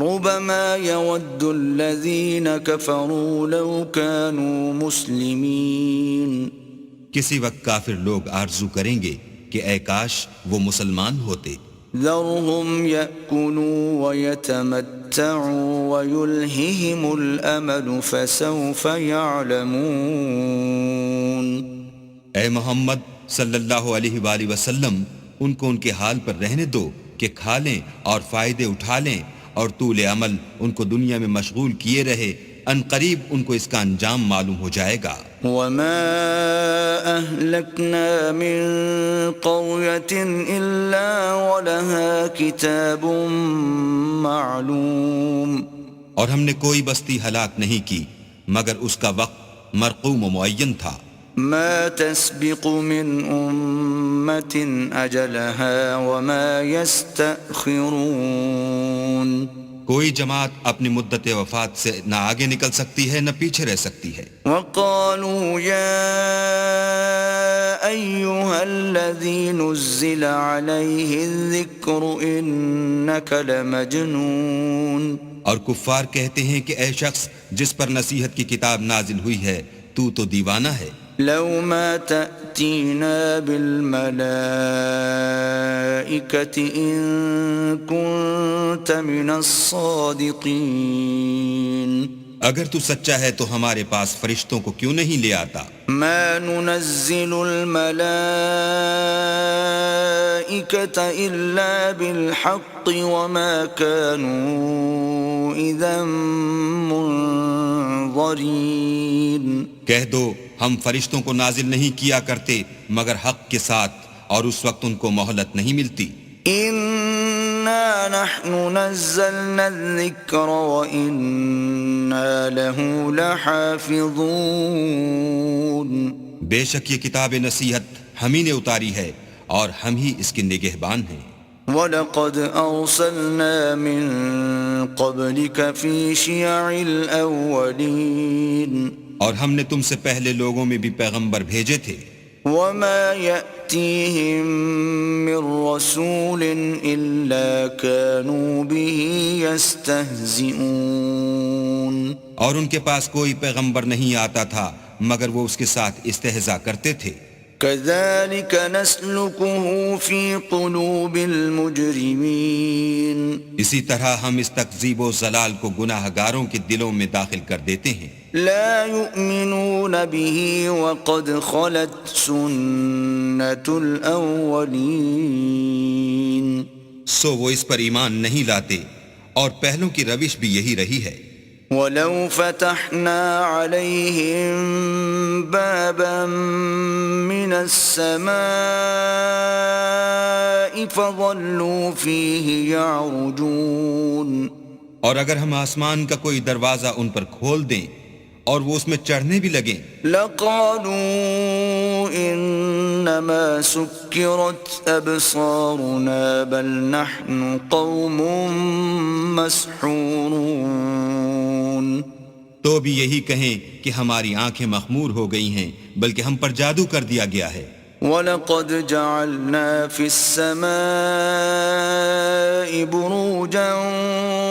ربما يود الذين كفروا لو كانوا مسلمين. کسی وقت کافر لوگ آرزو کریں گے کہ اے کاش وہ مسلمان ہوتے. ذرهم يأكلوا ويتمتعوا ويلههم الأمل فسوف يعلمون. اے محمد صلی اللہ علیہ وآلہ وسلم ان کو ان کے حال پر رہنے دو کہ کھا لیں اور فائدے اٹھا لیں اور طول عمل ان کو دنیا میں مشغول کیے رہے، ان قریب ان کو اس کا انجام معلوم ہو جائے گا. وما أهلكنا من قرية إلا ولها كتاب معلوم. اور ہم نے کوئی بستی ہلاک نہیں کی مگر اس کا وقت مرقوم و معین تھا. ما تسبق من أمة أجلها وما يستأخرون. کوئی جماعت اپنی مدت وفات سے نہ آگے نکل سکتی ہے نہ پیچھے رہ سکتی ہے. وقالوا يا أيها الذي نزل عليه الذكر إنك لمجنون. اور کفار کہتے ہیں کہ اے شخص جس پر نصیحت کی کتاب نازل ہوئی ہے تو دیوانہ ہے. لو ما تأتينا بالملائكة إن كنت من الصادقين. اگر تو سچا ہے تو ہمارے پاس فرشتوں کو کیوں نہیں لے آتا؟ ما ننزل الملائكة إلا بالحق وما كانوا إذا منظرين. کہہ دو ہم فرشتوں کو نازل نہیں کیا کرتے مگر حق کے ساتھ اور اس وقت ان کو مہلت نہیں ملتی. إنا نحن نزلنا الذكر وإنا له لحافظون. بے شک یہ کتاب نصیحت ہم ہی نے اتاری ہے اور ہم ہی اس کے نگہبان ہیں. وَلَقَدْ أَرْسَلْنَا مِن قَبْلِكَ فِي شِيَعِ الْأَوَّلِينَ. اور ہم نے تم سے پہلے لوگوں میں بھی پیغمبر بھیجے تھے. وَمَا يَأْتِيهِم مِّن رَّسُولٍ إِلَّا كَانُوا بِهِ يَسْتَهْزِئُونَ. اور ان کے پاس کوئی پیغمبر نہیں آتا تھا مگر وہ اس کے ساتھ استہزاء کرتے تھے. كَذَلِكَ نَسْلُكُهُ فِي قُلُوبِ الْمُجْرِمِينَ. اسی طرح ہم اس تکذیب و ضلال کو گناہ گاروں کے دلوں میں داخل کر دیتے ہیں. لا يؤمنون به وقد خلت سنة الأولين. سو وہ اس پر ایمان نہیں لاتے اور پہلوں کی روش بھی یہی رہی ہے. ولو فتحنا عليهم بابا من السماء فظلوا فيه يعرجون. اور اگر ہم آسمان کا کوئی دروازہ ان پر کھول دیں اور وہ اس میں چڑھنے بھی لگیں لقالوا انما سكرت ابصارنا بل نحن قوم مسحورون. تو بھی یہی کہیں کہ ہماری آنکھیں مخمور ہو گئی ہیں بلکہ ہم پر جادو کر دیا گیا ہے. وَلَقَدْ جَعَلْنَا فِي السَّمَاءِ بُرُوجًا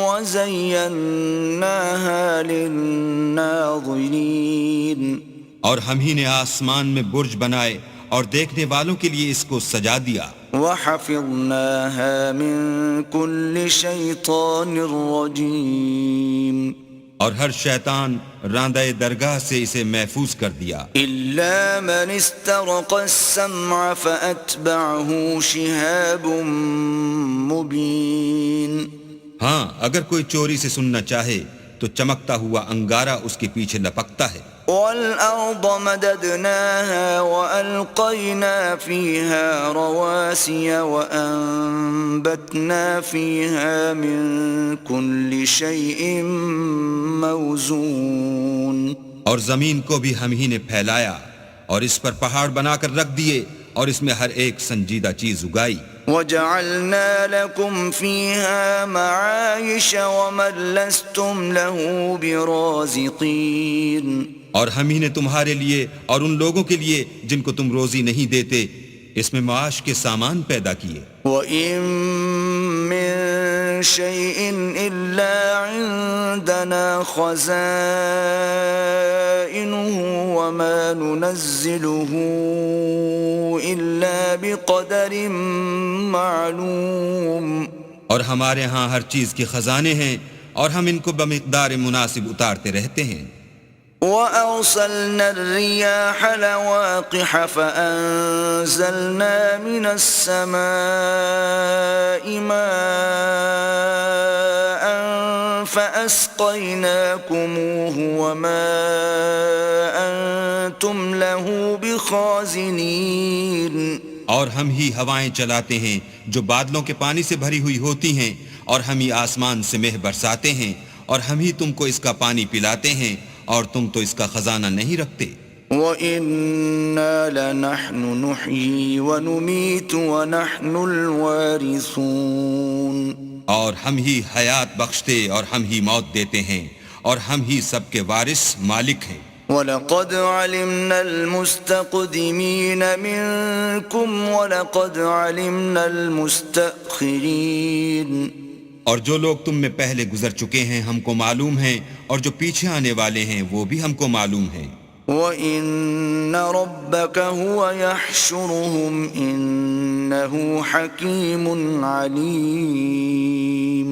وَزَيَّنَّاهَا لِلنَّاظِرِينَ. اور ہم ہی نے آسمان میں برج بنائے اور دیکھنے والوں کے لیے اس کو سجا دیا. وَحَفِظْنَاهَا مِن كُلِّ شَيْطَانٍ رَّجِيمٍ. اور ہر شیطان راندہ درگاہ سے اسے محفوظ کر دیا. إِلَّا مَنِ اسْتَرَقَ السَّمْعَ فَأَتْبَعَهُ شِهَابٌ مُّبِينٌ. ہاں اگر کوئی چوری سے سننا چاہے تو چمکتا ہوا انگارہ اس کے پیچھے لپکتا ہے. وَالْأَرْضَ مَدَدْنَاهَا وَأَلْقَيْنَا فِيهَا رَوَاسِيَ وَأَنبَتْنَا فِيهَا مِن كُلِّ شَيْءٍ مَّوْزُونٍ. اور زمین کو بھی ہم ہی نے پھیلایا اور اس پر پہاڑ بنا کر رکھ دیے اور اس میں ہر ایک سنجیدہ چیز اگائی. وَجَعَلْنَا لَكُمْ فِيهَا مَعَايِشَ وَمَن لَّسْتُمْ لَهُ بِرَازِقِينَ. اور ہم ہی نے تمہارے لیے اور ان لوگوں کے لیے جن کو تم روزی نہیں دیتے اس میں معاش کے سامان پیدا کیے. وَإِن مِّن شيء إلا عندنا خزائنه وما ننزله إلا بقدر معلوم. اور ہمارے ہاں ہر چیز کے خزانے ہیں اور ہم ان کو بمقدار مناسب اتارتے رہتے ہیں. وَأَرْسَلْنَا الرِّيَاحَ لَوَاقِحَ فَأَنزَلْنَا مِنَ السَّمَاءِ مَاءً فَأَسْقَيْنَاكُمُوهُ وَمَا أَنْتُمْ لَهُ بِخَازِنِينَ. اور ہم ہی ہوائیں چلاتے ہیں جو بادلوں کے پانی سے بھری ہوئی ہوتی ہیں، اور ہم ہی آسمان سے مہ برساتے ہیں، اور ہم ہی تم کو اس کا پانی پلاتے ہیں، اور تم تو اس کا خزانہ نہیں رکھتے. وَإِنَّا لَنَحْنُ نُحْيِي وَنُمِيتُ وَنَحْنُ الْوَارِثُونَ. اور ہم ہی حیات بخشتے اور ہم ہی موت دیتے ہیں، اور ہم ہی سب کے وارث مالک ہیں. وَلَقَدْ عَلِمْنَا الْمُسْتَقْدِمِينَ مِنْكُمْ وَلَقَدْ عَلِمْنَا الْمُسْتَأْخِرِينَ. اور جو لوگ تم میں پہلے گزر چکے ہیں ہم کو معلوم ہیں، اور جو پیچھے آنے والے ہیں وہ بھی ہم کو معلوم ہیں. وَإِنَّ رَبَّكَ هُوَ يَحْشُرُهُمْ إِنَّهُ حَكِيمٌ عَلِيمٌ.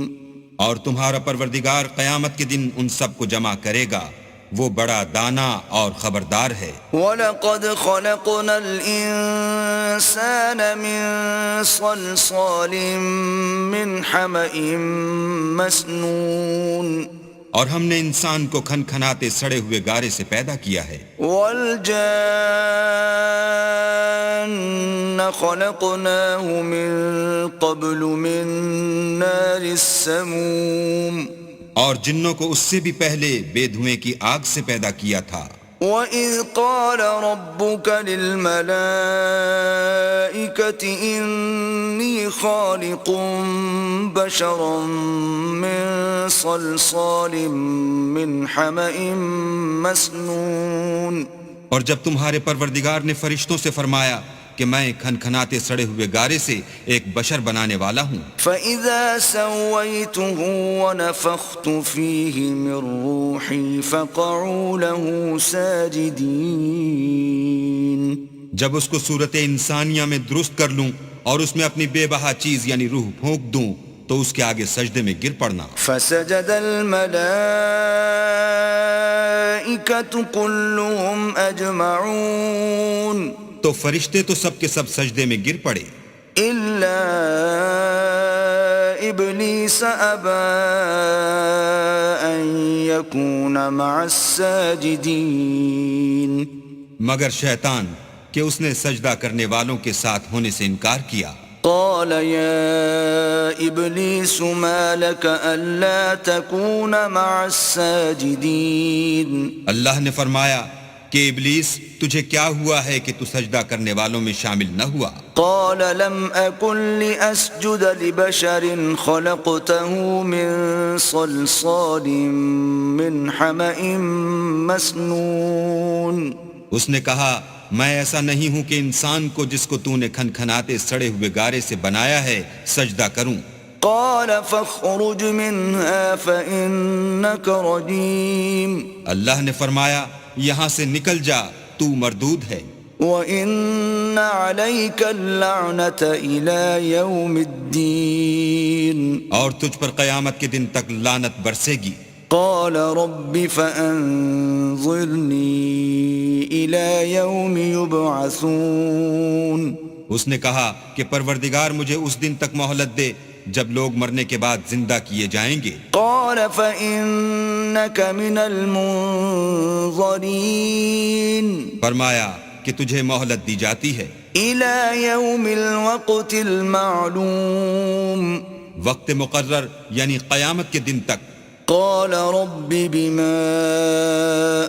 اور تمہارا پروردگار قیامت کے دن ان سب کو جمع کرے گا، وہ بڑا دانا اور خبردار ہے. وَلَقَدْ خَلَقْنَا الْإِنسَانَ مِنْ صَلْصَالٍ مِنْ حَمَإٍ مَسْنُونٍ. اور ہم نے انسان کو کھنکھناتے سڑے ہوئے گارے سے پیدا کیا ہے. وَالْجَانَّ خَلَقْنَاهُ مِنْ قَبْلُ مِنْ نَارِ السَّمُومِ. اور جنوں کو اس سے بھی پہلے بے دھوئیں کی آگ سے پیدا کیا تھا. وَإِذْ قَالَ رَبُّكَ لِلْمَلَائِكَةِ إِنِّي خَالِقٌ بَشَرًا مِّن صَلْصَالٍ مِّنْ حَمَإٍ مَّسْنُونٍ. اور جب تمہارے پروردگار نے فرشتوں سے فرمایا کہ میں کھنکھناتے سڑے ہوئے گارے سے ایک بشر بنانے والا ہوں. فَإِذَا سَوَّيْتُهُ وَنَفَخْتُ فِيهِ مِن رُّوحِي فَقَعُوا لَهُ سَاجِدِينَ. جب اس کو صورت انسانیہ میں درست کر لوں اور اس میں اپنی بے بہا چیز یعنی روح پھونک دوں تو اس کے آگے سجدے میں گر پڑنا. فَسَجَدَ الْمَلَائِكَةُ كُلُّهُمْ أَجْمَعُونَ. تو فرشتے تو سب کے سب سجدے میں گر پڑے إِلَّا إِبْلِيسَ أَبَى أَن يَكُونَ مَعَ السَّاجِدِينَ. مگر شیطان کہ اس نے سجدہ کرنے والوں کے ساتھ ہونے سے انکار کیا. قال يا إبليس ما لك ألا تكون مع الساجدين. اللہ نے فرمایا کہ ابلیس تجھے کیا ہوا ہے کہ تو سجدہ کرنے والوں میں شامل نہ ہوا. قال لم أكن لأسجد لبشر خلقته من صلصال من حمأ مسنون. اس نے کہا میں ایسا نہیں ہوں کہ انسان کو جس کو تو نے کھنکھناتے سڑے ہوئے گارے سے بنایا ہے سجدہ کروں. قال فاخرج منها فإنك رجيم. اللہ نے فرمایا یہاں سے نکل جا تو مردود ہے. وَإِنَّ عَلَيْكَ اللَّعْنَةَ إِلَى يَوْمِ الدِّينِ. اور تجھ پر قیامت کے دن تک لعنت برسے گی. قال رب فأنظرني إلى يوم يبعثون. اس نے کہا کہ پروردگار مجھے اس دن تک مہلت دے جب لوگ مرنے کے بعد زندہ کیے جائیں گے. قال فإنك من المنظرين. فرمایا کہ تجھے مہلت دی جاتی ہے إلى يوم الوقت المعلوم. وقت مقرر یعنی قیامت کے دن تک. قال رب بما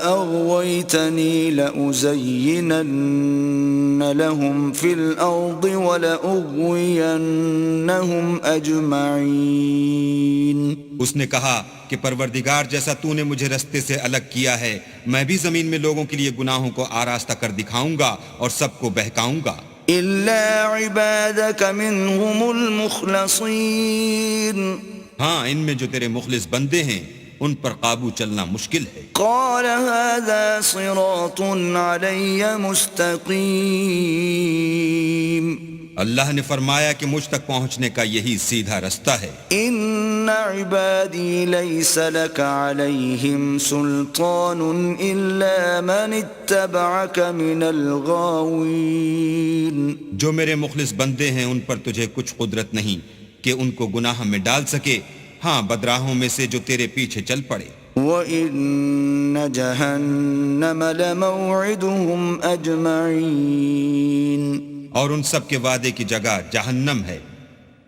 أغويتني لأزينن لهم في الأرض ولأغوينهم أجمعين. اس نے کہا کہ پروردگار جیسا تو نے مجھے رستے سے الگ کیا ہے میں بھی زمین میں لوگوں کے لیے گناہوں کو آراستہ کر دکھاؤں گا اور سب کو بہکاؤں گا. إلا عبادك منهم المخلصين. ہاں ان میں جو تیرے مخلص بندے ہیں ان پر قابو چلنا مشکل ہے۔ قال هذا صراط علي مستقيم اللہ نے فرمایا کہ مجھ تک پہنچنے کا یہی سیدھا رستہ ہے۔ ان عبادی لیس لك عليهم سلطان الا من اتبعك من الغاوين۔ جو میرے مخلص بندے ہیں ان پر تجھے کچھ قدرت نہیں کہ ان کو گناہ میں ڈال سکے، ہاں بدراہوں میں سے جو تیرے پیچھے چل پڑے۔ وَإِنَّ جَهَنَّمَ لَمَوْعِدُهُمْ أَجْمَعِينَ اور ان سب کے وعدے کی جگہ جہنم ہے۔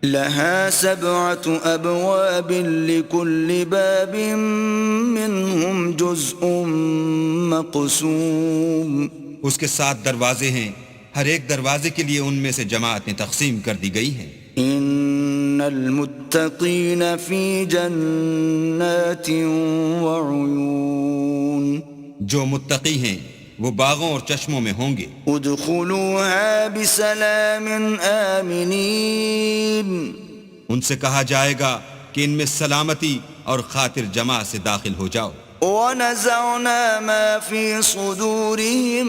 لَهَا 7 أَبْوَابٍ لِكُلِّ بَابٍ مِّنْهُمْ جُزْءٌ مَّقْسُومٌ۔ اس کے 7 دروازے ہیں، ہر ایک دروازے کے لیے ان میں سے جماعتیں تقسیم کر دی گئی ہیں۔ ان المتقین فی جنات وعیون۔ جو متقی ہیں وہ باغوں اور چشموں میں ہوں گے۔ ادخلوها بسلام آمنین۔ ان سے کہا جائے گا کہ ان میں سلامتی اور خاطر جمع سے داخل ہو جاؤ۔ وَنَزَعْنَا مَا فِي صُدُورِهِم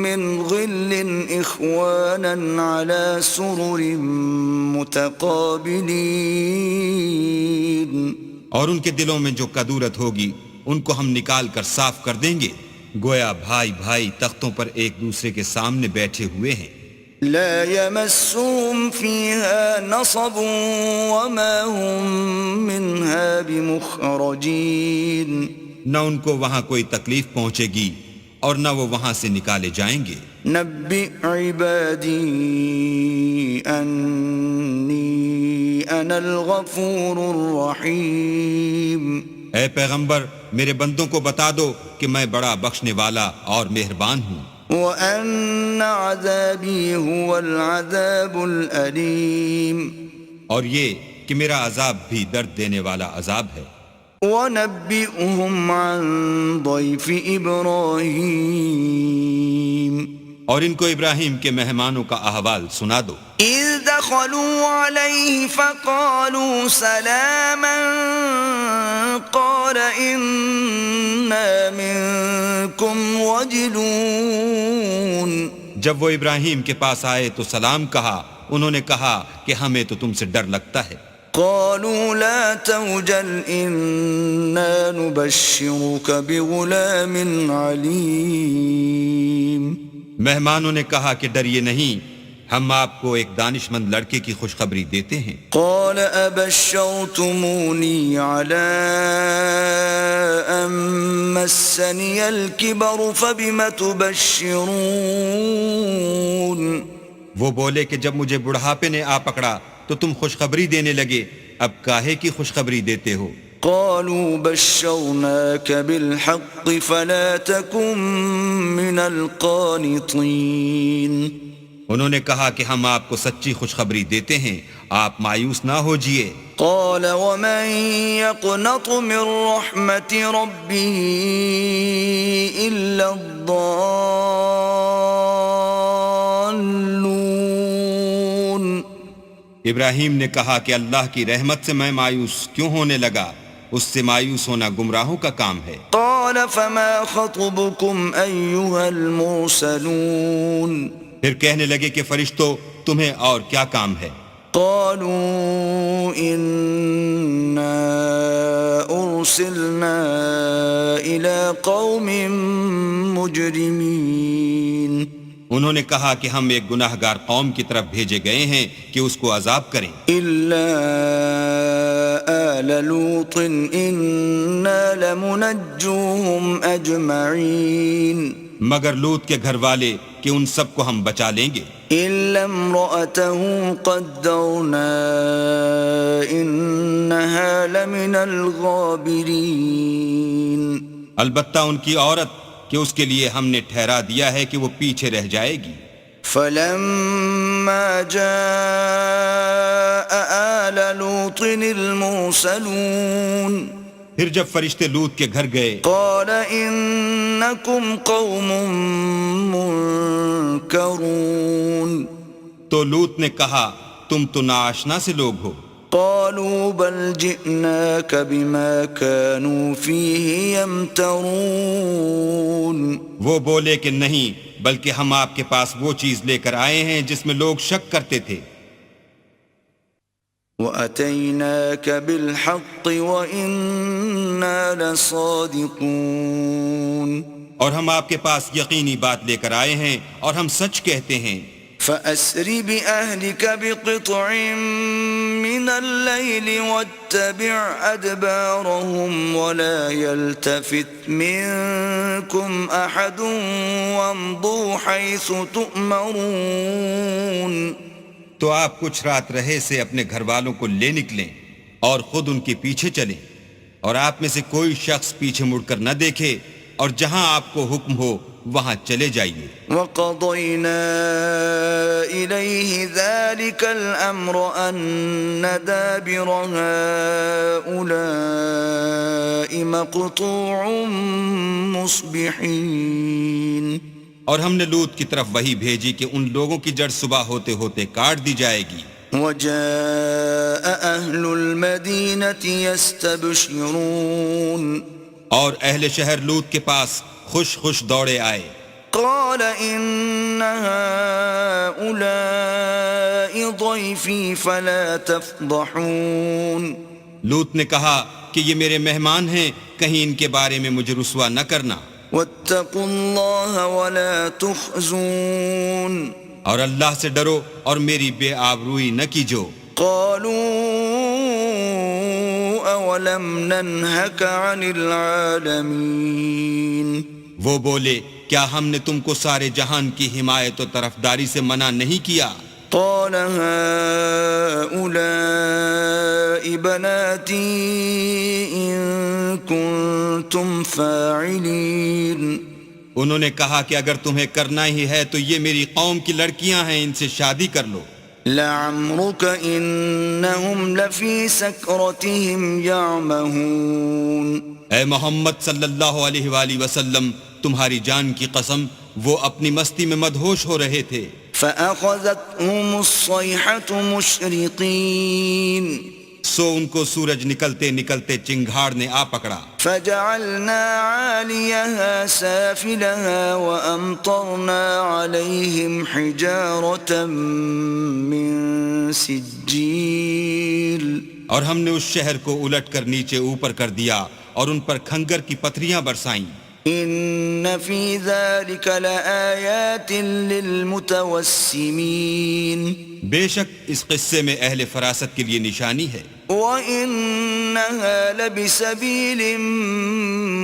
مِّنْ غِلٍّ إِخْوَانًا عَلَى سُرُرٍ مُتَقَابِلِينَ۔ اور ان کے دلوں میں جو کدورت ہوگی ان کو ہم نکال کر صاف کر دیں گے، گویا بھائی بھائی تختوں پر ایک دوسرے کے سامنے بیٹھے ہوئے ہیں۔ لا يمسهم فيها نصب وما هم منها بمخرجين۔ نہ ان کو وہاں کوئی تکلیف پہنچے گی اور نہ وہ وہاں سے نکالے جائیں گے۔ نبئ عبادی انی انا الغفور الرحیم۔ اے پیغمبر میرے بندوں کو بتا دو کہ میں بڑا بخشنے والا اور مہربان ہوں۔ وَأَنَّ عَذَابِي هُوَ الْعَذَابُ الْأَلِيمُ۔ اور یہ کہ میرا عذاب بھی درد دینے والا عذاب ہے۔ وَنَبِّئْهُمْ عَنْ ضَيْفِ إِبْرَاهِيمَ۔ اور ان کو ابراہیم کے مہمانوں کا احوال سنا دو۔ اِذْ دَخَلُوا عَلَيْهِ فَقَالُوا سَلَامًا قَالَ إِنَّا مِنْكُمْ وَجِلُونَ۔ جب وہ ابراہیم کے پاس آئے تو سلام کہا، انہوں نے کہا کہ ہمیں تو تم سے ڈر لگتا ہے۔ قالوا لا توجل إنا نبشرك بغلام عليم۔ مہمانوں نے کہا کہ ڈریے نہیں، ہم آپ کو ایک دانشمند لڑکے کی خوشخبری دیتے ہیں۔ قال أبشرتموني على أن مسني الكبر فبم تبشرون۔ وہ بولے کہ جب مجھے بڑھاپے نے آ پکڑا تو تم خوشخبری دینے لگے، اب کاہے کی خوشخبری دیتے ہو؟ قالوا بشرناك بالحق فلا تكن من القانطين۔ انہوں نے کہا کہ ہم آپ کو سچی خوشخبری دیتے ہیں، آپ مایوس نہ ہوجئے۔ قال ومن يقنط من رحمة ربه إلا الضالون۔ ابراہیم نے کہا کہ اللہ کی رحمت سے میں مایوس کیوں ہونے لگا؟ اس سے مایوس ہونا گمراہوں کا کام ہے۔ قال فما خطبكم أيها المرسلون۔ پھر کہنے لگے کہ فرشتوں تمہیں اور کیا کام ہے؟ قالوا إنا أرسلنا إلى قوم مجرمين۔ انہوں نے کہا کہ ہم ایک گناہ گار قوم کی طرف بھیجے گئے ہیں کہ اس کو عذاب کریں۔ إلا آل لوط إنا لمنجوهم أجمعين۔ مگر لوط کے گھر والے کہ ان سب کو ہم بچا لیں گے۔ إلا امرأته قدرنا إنها لمن الغابرين۔ البتہ ان کی عورت کہ اس کے لیے ہم نے ٹھہرا دیا ہے کہ وہ پیچھے رہ جائے گی۔ فلما جاء آل لوط المرسلون۔ پھر جب فرشتے لوط کے گھر گئے قال إنكم قوم منكرون۔ تو لوط نے کہا تم تو ناآشنا سے لوگ ہو۔ قالوا بل جئناك بما كانوا فيه يمترون وہ بولے کہ نہیں، بلکہ ہم آپ کے پاس وہ چیز لے کر آئے ہیں جس میں لوگ شک کرتے تھے۔ وَأَتَيْنَاكَ بِالْحَقِّ وَإِنَّا لَصَادِقُونَ اور ہم آپ کے پاس یقینی بات لے کر آئے ہیں اور ہم سچ کہتے ہیں۔ فَأَسْرِ بِأَهْلِكَ بِقِطْعٍ مِّنَ اللَّيْلِ وَاتَّبِعْ أَدْبَارَهُمْ وَلَا يَلْتَفِتْ مِنكُمْ أَحَدٌ وَامْضُوا حَيْثُ تُؤْمَرُونَ۔ تو آپ کچھ رات رہے سے اپنے گھر والوں کو لے نکلیں اور خود ان کے پیچھے چلیں، اور آپ میں سے کوئی شخص پیچھے مڑ کر نہ دیکھے، اور جہاں آپ کو حکم ہو وہاں چلے جائیے۔ وَقَضَيْنَا إِلَيْهِ ذَلِكَ الْأَمْرَ أَنَّ دَابِرَ هَٰؤُلَاءِ مَقْطُوعٌ مُصْبِحِينَ۔ اور ہم نے لوط کی طرف وحی بھیجی کہ ان لوگوں کی جڑ صبح ہوتے ہوتے کاٹ دی جائے گی۔ وَجَاءَ أَهْلُ الْمَدِينَةِ يَسْتَبْشِرُونَ۔ اور اہل شہر لوط کے پاس خوش خوش دوڑے آئے۔ قَالَ إِنَّ هَٰؤُلَاءِ ضَيْفِي فَلَا تَفْضَحُونِ۔ لوط نے کہا کہ یہ میرے مہمان ہیں، کہیں ان کے بارے میں مجھے رسوا نہ کرنا۔ وَاتَّقُوا اللَّهَ وَلَا تُخْزُونِ۔ اور اللہ سے ڈرو اور میری بے آبروئی نہ کیجو۔ قَالُوا أَوَلَمْ نَنْهَكَ عَنِ الْعَالَمِينَ۔ وہ بولے کیا ہم نے تم کو سارے جہان کی حمایت و طرفداری سے منع نہیں کیا؟ قَالَ هَٰؤُلَاءِ بَنَاتِي إِن كُنتُمْ فَاعِلِينَ۔ انہوں نے کہا کہ اگر تمہیں کرنا ہی ہے تو یہ میری قوم کی لڑکیاں ہیں، ان سے شادی کر لو۔ لَعَمْرُكَ إِنَّهُمْ لَفِي سَكْرَتِهِمْ يَعْمَهُونَ۔ اے محمد صلی اللہ علیہ وآلہ وسلم، تمہاری جان کی قسم وہ اپنی مستی میں مدہوش ہو رہے تھے۔ فَأَخَذَتْهُمُ الصَّيْحَةُ مُشْرِقِينَ۔ سو ان کو سورج نکلتے نکلتے چنگھاڑ نے آ پکڑا۔ فَجَعَلْنَا عَالِيَهَا سَافِلَهَا وَأَمْطَرْنَا عَلَيْهِمْ حِجَارَةً مِّن سِجِّيلٍ۔ اور ہم نے اس شہر کو الٹ کر نیچے اوپر کر دیا اور ان پر کھنگر کی پتھریاں برسائیں۔ إِنَّ فِي ذَلِكَ لَآيَاتٍ لِّلْمُتَوَسِّمِينَ۔ بے شک اس قصے میں اہل فراست کے لیے نشانی ہے۔ وَإِنَّهَا لَبِسَبِيلٍ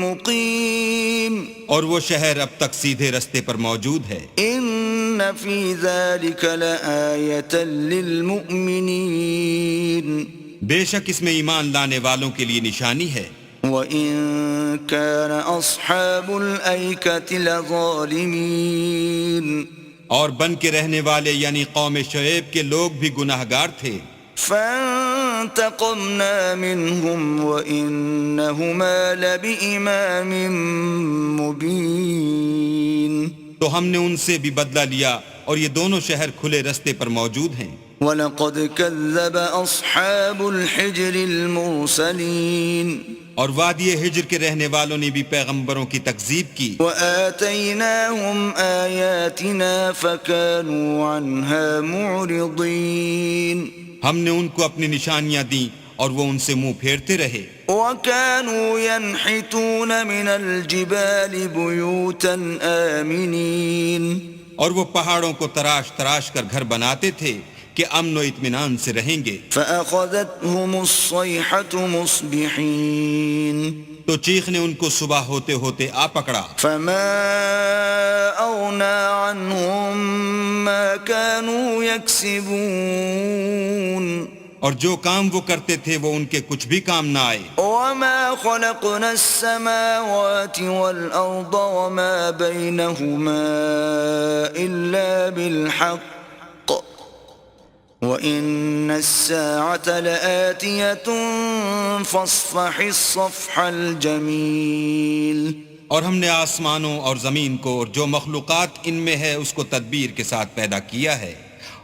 مُقِيمٍ۔ اور وہ شہر اب تک سیدھے رستے پر موجود ہے۔ إِنَّ فِي ذَلِكَ لَآيَةً لِّلْمُؤْمِنِينَ۔ بے شک اس میں ایمان لانے والوں کے لیے نشانی ہے۔ وَإِن كَانَ أَصْحَابُ الْأَيْكَةِ لَظَالِمِينَ۔ اور بن کے رہنے والے یعنی قوم شعیب کے لوگ بھی گناہ گار تھے۔ فَانْتَقَمْنَا مِنْهُمْ وَإِنَّهُمَا لَبِإِمَامٍ مُبِينٍ۔ تو ہم نے ان سے بھی بدلہ لیا اور یہ دونوں شہر کھلے رستے پر موجود ہیں۔ وَلَقَدْ كَذَّبَ أَصْحَابُ الْحِجْرِ الْمُرْسَلِينَ۔ اور وادی ہجر کے رہنے والوں نے بھی پیغمبروں کی تکذیب کی۔ وَآتَيْنَاهُمْ آيَاتِنَا فَكَانُوا عَنْهَا مُعْرِضِينَ۔ ہم نے ان کو اپنی نشانیاں دیں اور وہ ان سے منہ پھیرتے رہے۔ وَكَانُوا يَنْحِتُونَ مِنَ الْجِبَالِ بُيُوتًا آمِنِينَ۔ اور وہ پہاڑوں کو تراش تراش کر گھر بناتے تھے کہ امن و اطمینان سے رہیں گے۔ فَأَخَذَتْهُمُ الصَّيْحَةُ مُصْبِحِينَ۔ تو چیخ نے ان کو صبح ہوتے ہوتے آ پکڑا۔ فَمَا أَغْنَىٰ عَنْهُم مَّا كَانُوا يَكْسِبُونَ۔ اور جو کام وہ کرتے تھے وہ ان کے کچھ بھی کام نہ آئے۔ وَمَا خَلَقْنَا السَّمَاوَاتِ وَالْأَرْضَ وَمَا بَيْنَهُمَا إِلَّا بِالْحَقِّ وَإِنَّ السَّاعَةَ لَآتِيَةٌ فَاصْفَحِ الصَّفْحَ الْجَمِيلَ۔ اور ہم نے آسمانوں اور زمین کو اور جو مخلوقات ان میں ہے اس کو تدبیر کے ساتھ پیدا کیا ہے،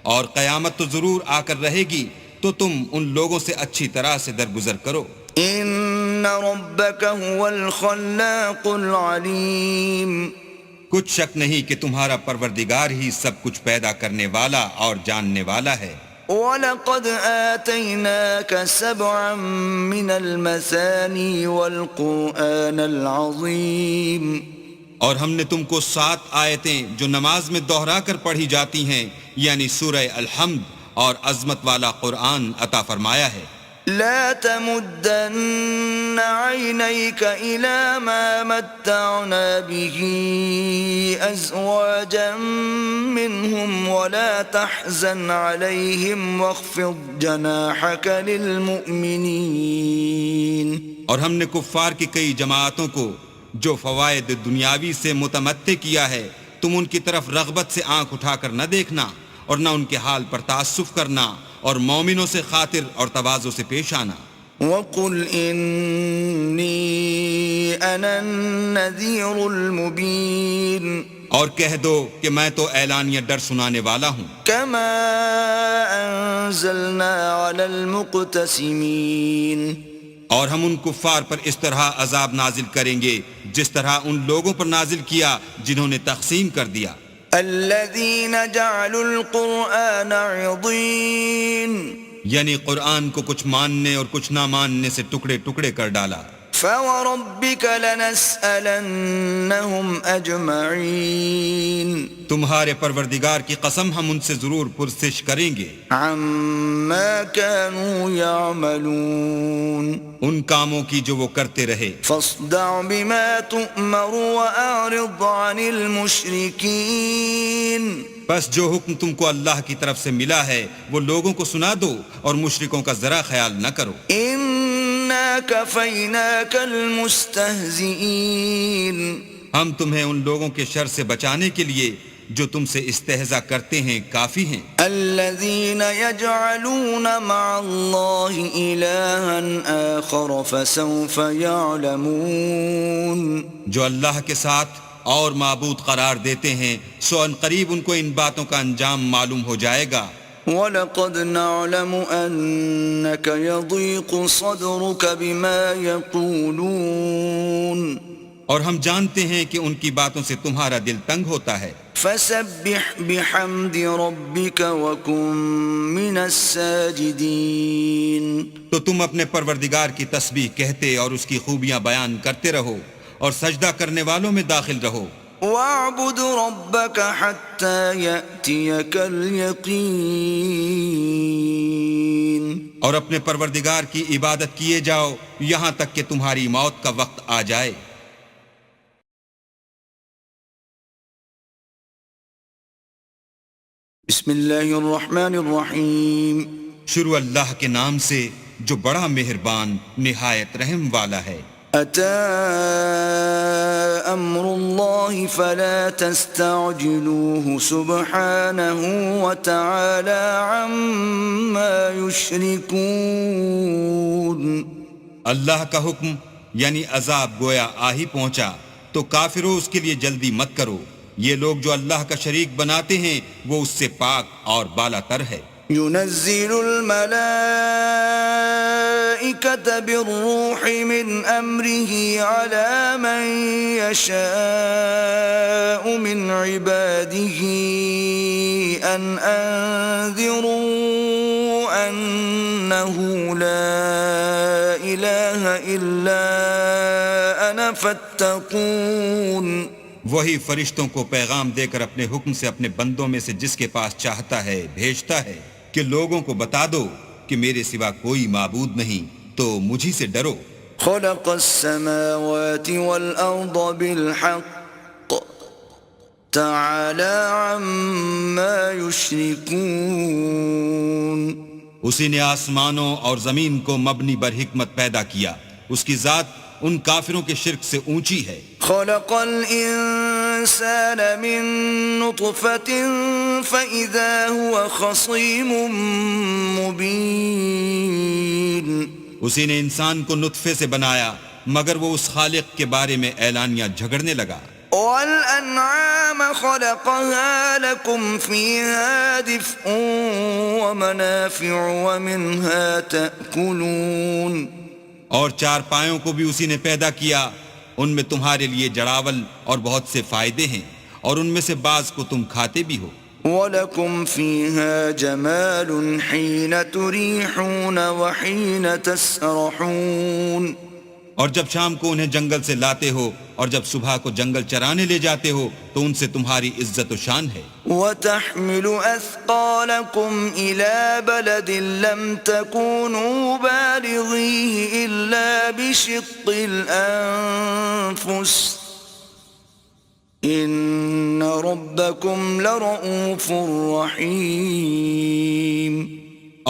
اور قیامت تو ضرور آ کر رہے گی، تو تم ان لوگوں سے اچھی طرح سے درگزر کرو۔ ان ربك هو الخلاق العليم کچھ شک نہیں کہ تمہارا پروردگار ہی سب کچھ پیدا کرنے والا اور جاننے والا ہے۔ وَلَقَدْ آتَيْنَاكَ سَبْعًا مِّنَ الْمَثَانِي وَالْقُرْآنَ الْعَظِيمِ اور ہم نے تم کو 7 آیتیں جو نماز میں دہرا کر پڑھی جاتی ہیں یعنی سورہ الحمد اور عظمت والا قرآن عطا فرمایا ہے۔ لا تمدن عينيك إلى ما متعنا به أزواجا منهم ولا تحزن عليهم واخفض جناحك للمؤمنين۔ اور ہم نے کفار کی کئی جماعتوں کو جو فوائد دنیاوی سے متمتع کیا ہے تم ان کی طرف رغبت سے آنکھ اٹھا کر نہ دیکھنا اور نہ ان کے حال پر تعسف کرنا اور مومنوں سے خاطر اور تواضع سے پیش آنا۔ وَقُلْ إِنِّي أَنَا النَّذِيرُ الْمُبِينُ اور کہہ دو کہ میں تو اعلانیہ ڈر سنانے والا ہوں۔ كَمَا أَنزَلْنَا عَلَى الْمُقْتَسِمِينَ اور ہم ان کفار پر اس طرح عذاب نازل کریں گے جس طرح ان لوگوں پر نازل کیا جنہوں نے تقسیم کر دیا۔ الذين جعلوا القرآن عضين یعنی قرآن کو کچھ ماننے اور کچھ نہ ماننے سے ٹکڑے ٹکڑے کر ڈالا۔ فوربك لنسألنهم أجمعين تمہارے پروردگار کی قسم ہم ان سے ضرور پرسش کریں گے عما كانوا يعملون ان کاموں کی جو وہ کرتے رہے۔ فاصدع بما تؤمر وأعرض عن المشركين بس جو حکم تم کو اللہ کی طرف سے ملا ہے وہ لوگوں کو سنا دو اور مشرکوں کا ذرا خیال نہ کرو۔ إنا كفيناك المستهزئين ہم تمہیں ان لوگوں کے شر سے بچانے کے لیے جو تم سے استہزاء کرتے ہیں کافی ہیں۔ الذين يجعلون مع الله إلها آخر فسوف يعلمون جو اللہ کے ساتھ اور معبود قرار دیتے ہیں سو ان قریب ان کو ان باتوں کا انجام معلوم ہو جائے گا۔ وَلَقَدْ نَعْلَمُ أَنَّكَ يَضِيقُ صَدْرُكَ بِمَا يَقُولُونَ اور ہم جانتے ہیں کہ ان کی باتوں سے تمہارا دل تنگ ہوتا ہے۔ فَسَبِّحْ بِحَمْدِ رَبِّكَ وَكُن مِّنَ السَّاجِدِينَ تو تم اپنے پروردگار کی تسبیح کہتے اور اس کی خوبیاں بیان کرتے رہو اور سجدہ کرنے والوں میں داخل رہو۔ وَاعْبُدْ رَبَّكَ حَتَّى يَأْتِيَكَ الْيَقِينُ اور اپنے پروردگار کی عبادت کیے جاؤ یہاں تک کہ تمہاری موت کا وقت آ جائے۔ بسم اللہ الرحمن الرحیم شروع اللہ کے نام سے جو بڑا مہربان نہایت رحم والا ہے۔ أتى أمر الله فلا تستعجلوه سبحانه وتعالى عما يشركون اللہ کا حکم یعنی عذاب گویا آ ہی پہنچا تو کافروں اس کے لیے جلدی مت کرو، یہ لوگ جو اللہ کا شریک بناتے ہیں وہ اس سے پاک اور بالا تر ہے۔ ينزل الملائكة بالروح من أمره على من يشاء من عباده أن أنذروا أنه لا إله إلا أنا فاتقون وہی فرشتوں کو پیغام دے کر اپنے حکم سے اپنے بندوں میں سے جس کے پاس چاہتا ہے بھیجتا ہے کہ لوگوں کو بتا دو کہ میرے سوا کوئی معبود نہیں تو مجھی سے ڈرو۔ خلق السماوات والأرض بالحق تعالى عما يشركون اسی نے آسمانوں اور زمین کو مبنی بر حکمت پیدا کیا، اس کی ذات ان کافروں کے شرک سے اونچی ہے۔ خلق الإنسان من نطفة فإذا هو خصيم مبين اسی نے انسان کو نطفے سے بنایا مگر وہ اس خالق کے بارے میں اعلانیہ جھگڑنے لگا۔ وَالْأَنْعَامَ خَلَقَهَا لَكُمْ فِيهَا دِفْءٌ وَمَنَافِعُ وَمِنْهَا تَأْكُلُونَ اور چار پایوں کو بھی اسی نے پیدا کیا، ان میں تمہارے لیے جڑاول اور بہت سے فائدے ہیں، اور ان میں سے بعض کو تم کھاتے بھی ہو۔ وَلَكُمْ فِيهَا جَمَالٌ حِينَ تُرِيحُونَ وَحِينَ تَسْرَحُونَ، اور جب شام کو انہیں جنگل سے لاتے ہو اور جب صبح کو جنگل چرانے لے جاتے ہو تو ان سے تمہاری عزت و شان ہے۔ وَتَحْمِلُ أَثْقَالَكُمْ إِلَى بَلَدٍ لَمْ تَكُونُوا بَالِغِيهِ إِلَّا بِشِقِّ الْأَنفُسِ إِنَّ رَبَّكُمْ لَرَءُوفٌ رَحِيمٌ۔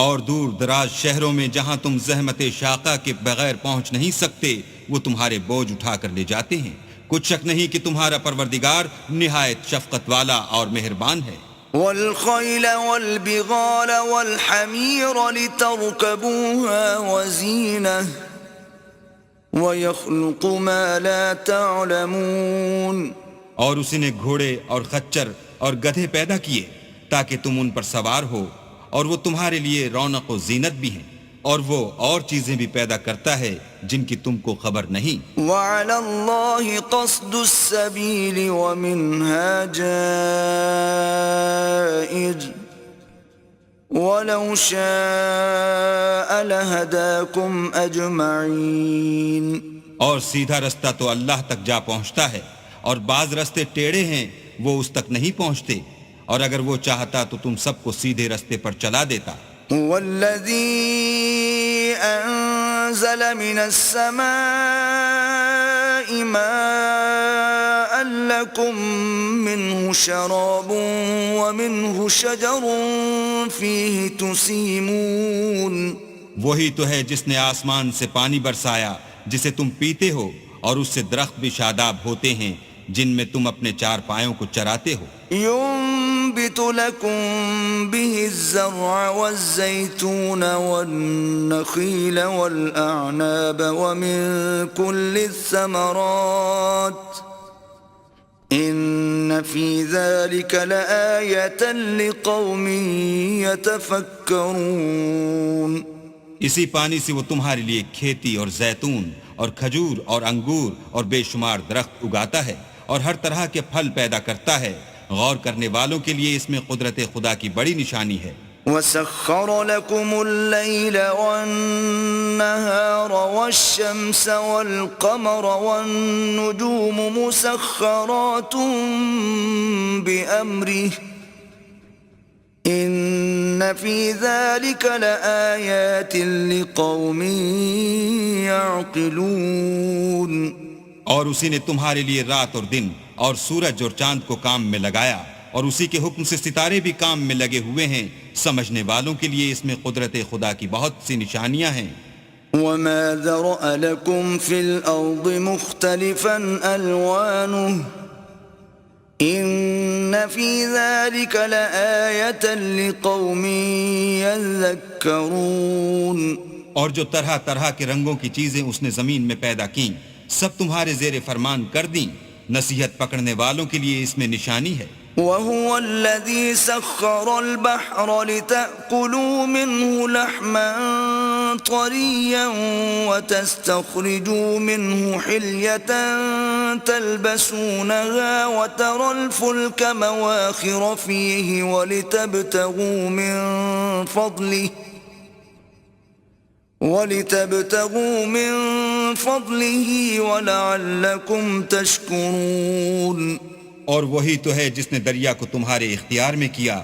اور دور دراز شہروں میں جہاں تم زحمت شاقہ کے بغیر پہنچ نہیں سکتے وہ تمہارے بوجھ اٹھا کر لے جاتے ہیں، کچھ شک نہیں کہ تمہارا پروردگار نہایت شفقت والا اور مہربان ہے۔ وَالْخَيْلَ وَالْبِغَالَ وَالْحَمِيرَ لِتَرْكَبُوهَا وَزِينَةً وَيَخْلُقُ مَا لَا تَعْلَمُونَ، اور اسی نے گھوڑے اور خچر اور گدھے پیدا کیے تاکہ تم ان پر سوار ہو، اور وہ تمہارے لیے رونق و زینت بھی ہیں، اور وہ اور چیزیں بھی پیدا کرتا ہے جن کی تم کو خبر نہیں۔ وَعَلَى اللَّهِ قَصْدُ السَّبِيلِ وَمِنْهَا جَائِرٌ وَلَوْ شَاءَ لَهَدَاكُمْ أَجْمَعِينَ۔ اور سیدھا رستہ تو اللہ تک جا پہنچتا ہے، اور بعض رستے ٹیڑھے ہیں وہ اس تک نہیں پہنچتے، اور اگر وہ چاہتا تو تم سب کو سیدھے رستے پر چلا دیتا۔ وَالَّذِي أَنزَلَ مِنَ السَّمَاءِ مَاءً لَكُم مِّنْهُ شَرَابٌ وَمِنْهُ شَجَرٌ فِيهِ تُسِيمُونَ، وہی تو ہے جس نے آسمان سے پانی برسایا جسے تم پیتے ہو، اور اس سے درخت بھی شاداب ہوتے ہیں جن میں تم اپنے چار پایوں کو چراتے ہو۔ ينبت لكم به الزرع والزيتون والنخيل والأعناب ومن كل الثمرات إن في ذلك لآية لقوم يتفكرون۔ اسی پانی سے وہ تمہارے لیے کھیتی اور زیتون اور کھجور اور انگور اور بے شمار درخت اگاتا ہے، اور ہر طرح کے پھل پیدا کرتا ہے، غور کرنے والوں کے لیے اس میں قدرت خدا کی بڑی نشانی ہے۔ وَسَخَّرَ لَكُمُ اللَّيْلَ وَالنَّهَارَ وَالشَّمْسَ وَالْقَمَرَ وَالنُّجُومُ مُسَخَّرَاتٌ بِأَمْرِهِ إِنَّ فِي ذَلِكَ لَآيَاتٍ لِقَوْمٍ يَعْقِلُونَ۔ اور اسی نے تمہارے لیے رات اور دن اور سورج اور چاند کو کام میں لگایا، اور اسی کے حکم سے ستارے بھی کام میں لگے ہوئے ہیں، سمجھنے والوں کے لیے اس میں قدرت خدا کی بہت سی نشانیاں ہیں۔ وَمَا ذَرَأَ لَكُمْ فِي الْأَرْضِ مُخْتَلِفًا أَلْوَانُهُ إِنَّ فِي ذَلِكَ لَآيَةً لِقَوْمٍ يَذَّكَّرُونَ۔ اور جو طرح طرح کے رنگوں کی چیزیں اس نے زمین میں پیدا کیں سب تمہارے زیر فرمان کر دیں، نصیحت پکڑنے والوں کے لیے اس میں نشانی ہے۔ وَهُوَ الَّذِي سَخَّرَ الْبَحْرَ لِتَأْكُلُوا مِنْهُ لَحْمًا طَرِيًّا وَتَسْتَخْرِجُوا مِنْهُ حِلْيَةً تَلْبَسُونَهَا وَتَرَى الْفُلْكَ مَوَاخِرَ فِيهِ وَلِتَبْتَغُوا مِنْ فَضْلِهِ وَلَعَلَّكُمْ تَشْكُرُونَ۔ اور وہی تو ہے جس نے دریا کو تمہارے اختیار میں کیا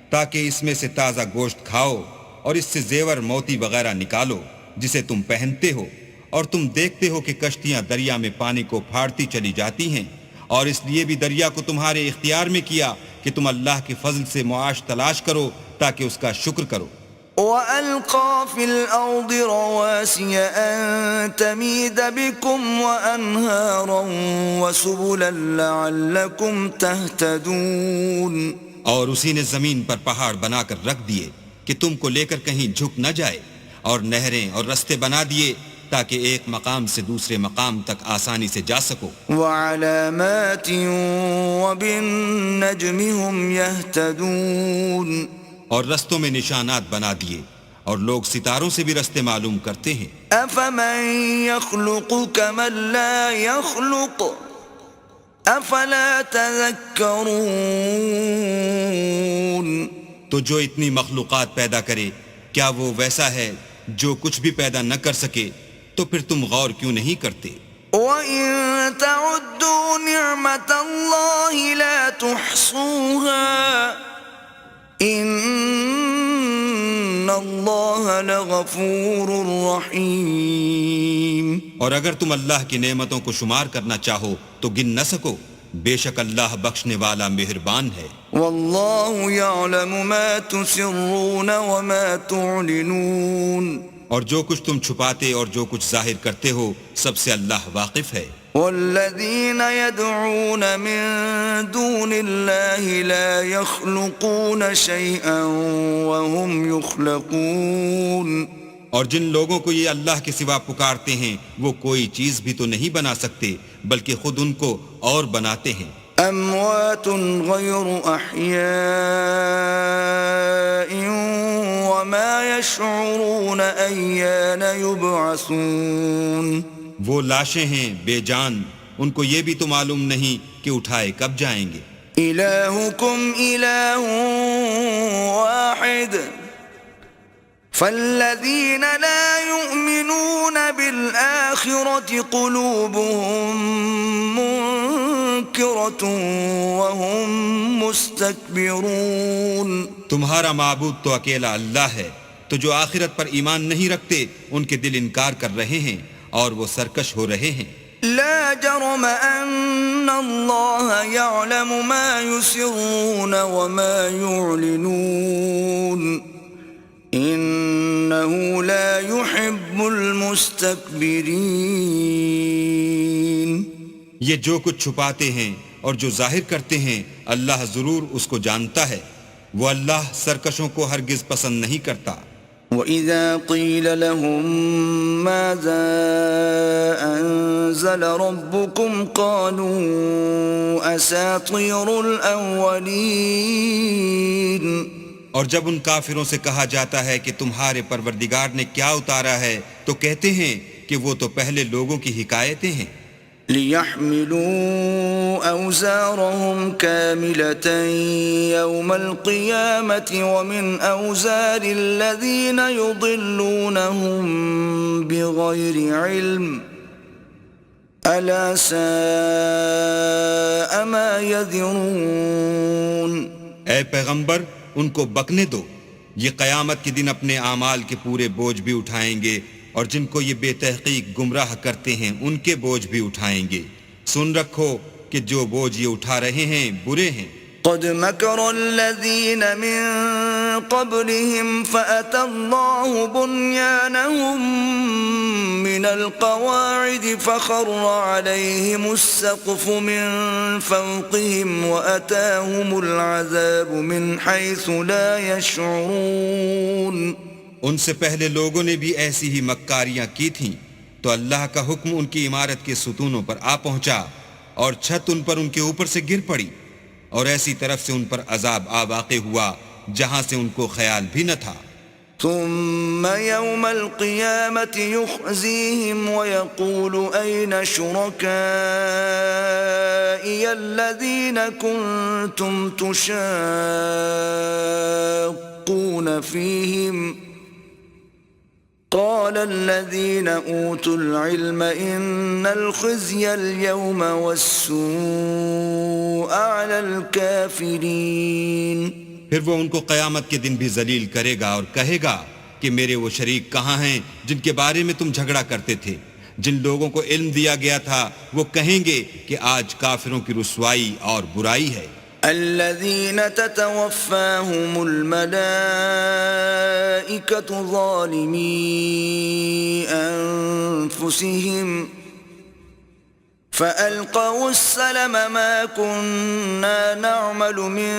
تاکہ اس میں سے تازہ گوشت کھاؤ اور اس سے زیور موتی وغیرہ نکالو جسے تم پہنتے ہو، اور تم دیکھتے ہو کہ کشتیاں دریا میں پانی کو پھاڑتی چلی جاتی ہیں، اور اس لیے بھی دریا کو تمہارے اختیار میں کیا کہ تم اللہ کے فضل سے معاش تلاش کرو تاکہ اس کا شکر کرو۔ وَأَلْقَى فِي الْأَرْضِ رَوَاسِيَ أَن تَمِيدَ بِكُمْ وَأَنْهَارًا وَسُبُلًا لَعَلَّكُمْ تَهْتَدُونَ۔ اور اسی نے زمین پر پہاڑ بنا کر رکھ دیے کہ تم کو لے کر کہیں جھک نہ جائے، اور نہریں اور رستے بنا دیے تاکہ ایک مقام سے دوسرے مقام تک آسانی سے جا سکو. وعلامات وبالنجم هم يهتدون. اور رستوں میں نشانات بنا دیے اور لوگ ستاروں سے بھی رستے معلوم کرتے ہیں. افمن يخلق كمن لا يخلق افلا تذكرون. تو جو اتنی مخلوقات پیدا کرے کیا وہ ویسا ہے جو کچھ بھی پیدا نہ کر سکے؟ تو پھر تم غور کیوں نہیں کرتے؟ وَإِن تَعُدُّوا نِعْمَةَ اللَّهِ لَا تُحْصُوهَا إِنَّ اللَّهَ لَغَفُورٌ رَحِيمٌ. اور اگر تم اللہ کی نعمتوں کو شمار کرنا چاہو تو گن نہ سکو، بے شک اللہ بخشنے والا مہربان ہے. وَاللَّهُ يَعْلَمُ مَا تُسِرُّونَ وَمَا تُعْلِنُونَ. اور جو کچھ تم چھپاتے اور جو کچھ ظاہر کرتے ہو سب سے اللہ واقف ہے. والذین يدعون من دون اللہ لا يخلقون شیئا وهم يخلقون. اور جن لوگوں کو یہ اللہ کے سوا پکارتے ہیں وہ کوئی چیز بھی تو نہیں بنا سکتے بلکہ خود ان کو اور بناتے ہیں. اموات غیر احیاء وما يشعرون ایان یبعثون. وہ لاشیں ہیں بے جان، ان کو یہ بھی تو معلوم نہیں کہ اٹھائے کب جائیں گے. الہکم الہ واحد فالذین لا یؤمنون بالآخرة قلوبهم منکرة وهم مستکبرون. تمہارا معبود تو اکیلا اللہ ہے، تو جو آخرت پر ایمان نہیں رکھتے ان کے دل انکار کر رہے ہیں اور وہ سرکش ہو رہے ہیں. لا جرم ان اللہ یعلم ما یسرون وما یعلنون انه لا يحب المستكبرین. یہ جو کچھ چھپاتے ہیں اور جو ظاہر کرتے ہیں اللہ ضرور اس کو جانتا ہے، وہ اللہ سرکشوں کو ہرگز پسند نہیں کرتا. وَإِذَا قِيلَ لَهُم مَّاذَا أَنزَلَ رَبُّكُمْ قَالُوا أَسَاطِيرُ الْأَوَّلِينَ. اور جب ان کافروں سے کہا جاتا ہے کہ تمہارے پروردگار نے کیا اتارا ہے تو کہتے ہیں کہ وہ تو پہلے لوگوں کی حکایتیں ہیں. لِيَحْمِلُوا أَوْزَارَهُمْ كَامِلَةً يَوْمَ الْقِيَامَةِ وَمِنْ أَوْزَارِ الَّذِينَ يُضِلُّونَهُمْ بِغَيْرِ عِلْمٍ أَلَا سَاءَ مَا يَذِرُونَ. اے پیغمبر ان کو بکنے دو، یہ قیامت کے دن اپنے اعمال کے پورے بوجھ بھی اٹھائیں گے اور جن کو یہ بے تحقیق گمراہ کرتے ہیں ان کے بوجھ بھی اٹھائیں گے. سن رکھو کہ جو بوجھ یہ اٹھا رہے ہیں برے ہیں. قد مكر الذين من قبلهم فأتى الله بنيانهم من القواعد فخر عليهم السقف من فوقهم وأتاهم العذاب من حيث لا يشعرون. ان سے پہلے لوگوں نے بھی ایسی ہی مکاریاں کی تھیں تو اللہ کا حکم ان کی عمارت کے ستونوں پر آ پہنچا اور چھت ان پر ان کے اوپر سے گر پڑی اور ایسی طرف سے ان پر عذاب آ واقع ہوا جہاں سے ان کو خیال بھی نہ تھا. ثم يوم القيامة يخزيهم ويقول أين شركائي الذين كنتم تشاقون فيهم قال الذين أوتوا العلم إن الخزي اليوم والسوء على الكافرين. پھر وہ ان کو قیامت کے دن بھی ذلیل کرے گا اور کہے گا کہ میرے وہ شریک کہاں ہیں جن کے بارے میں تم جھگڑا کرتے تھے. جن لوگوں کو علم دیا گیا تھا وہ کہیں گے کہ آج کافروں کی رسوائی اور برائی ہے. الذين تتوفاهم الملائكة ظالمي أنفسهم فألقوا السلم ما كنا نعمل من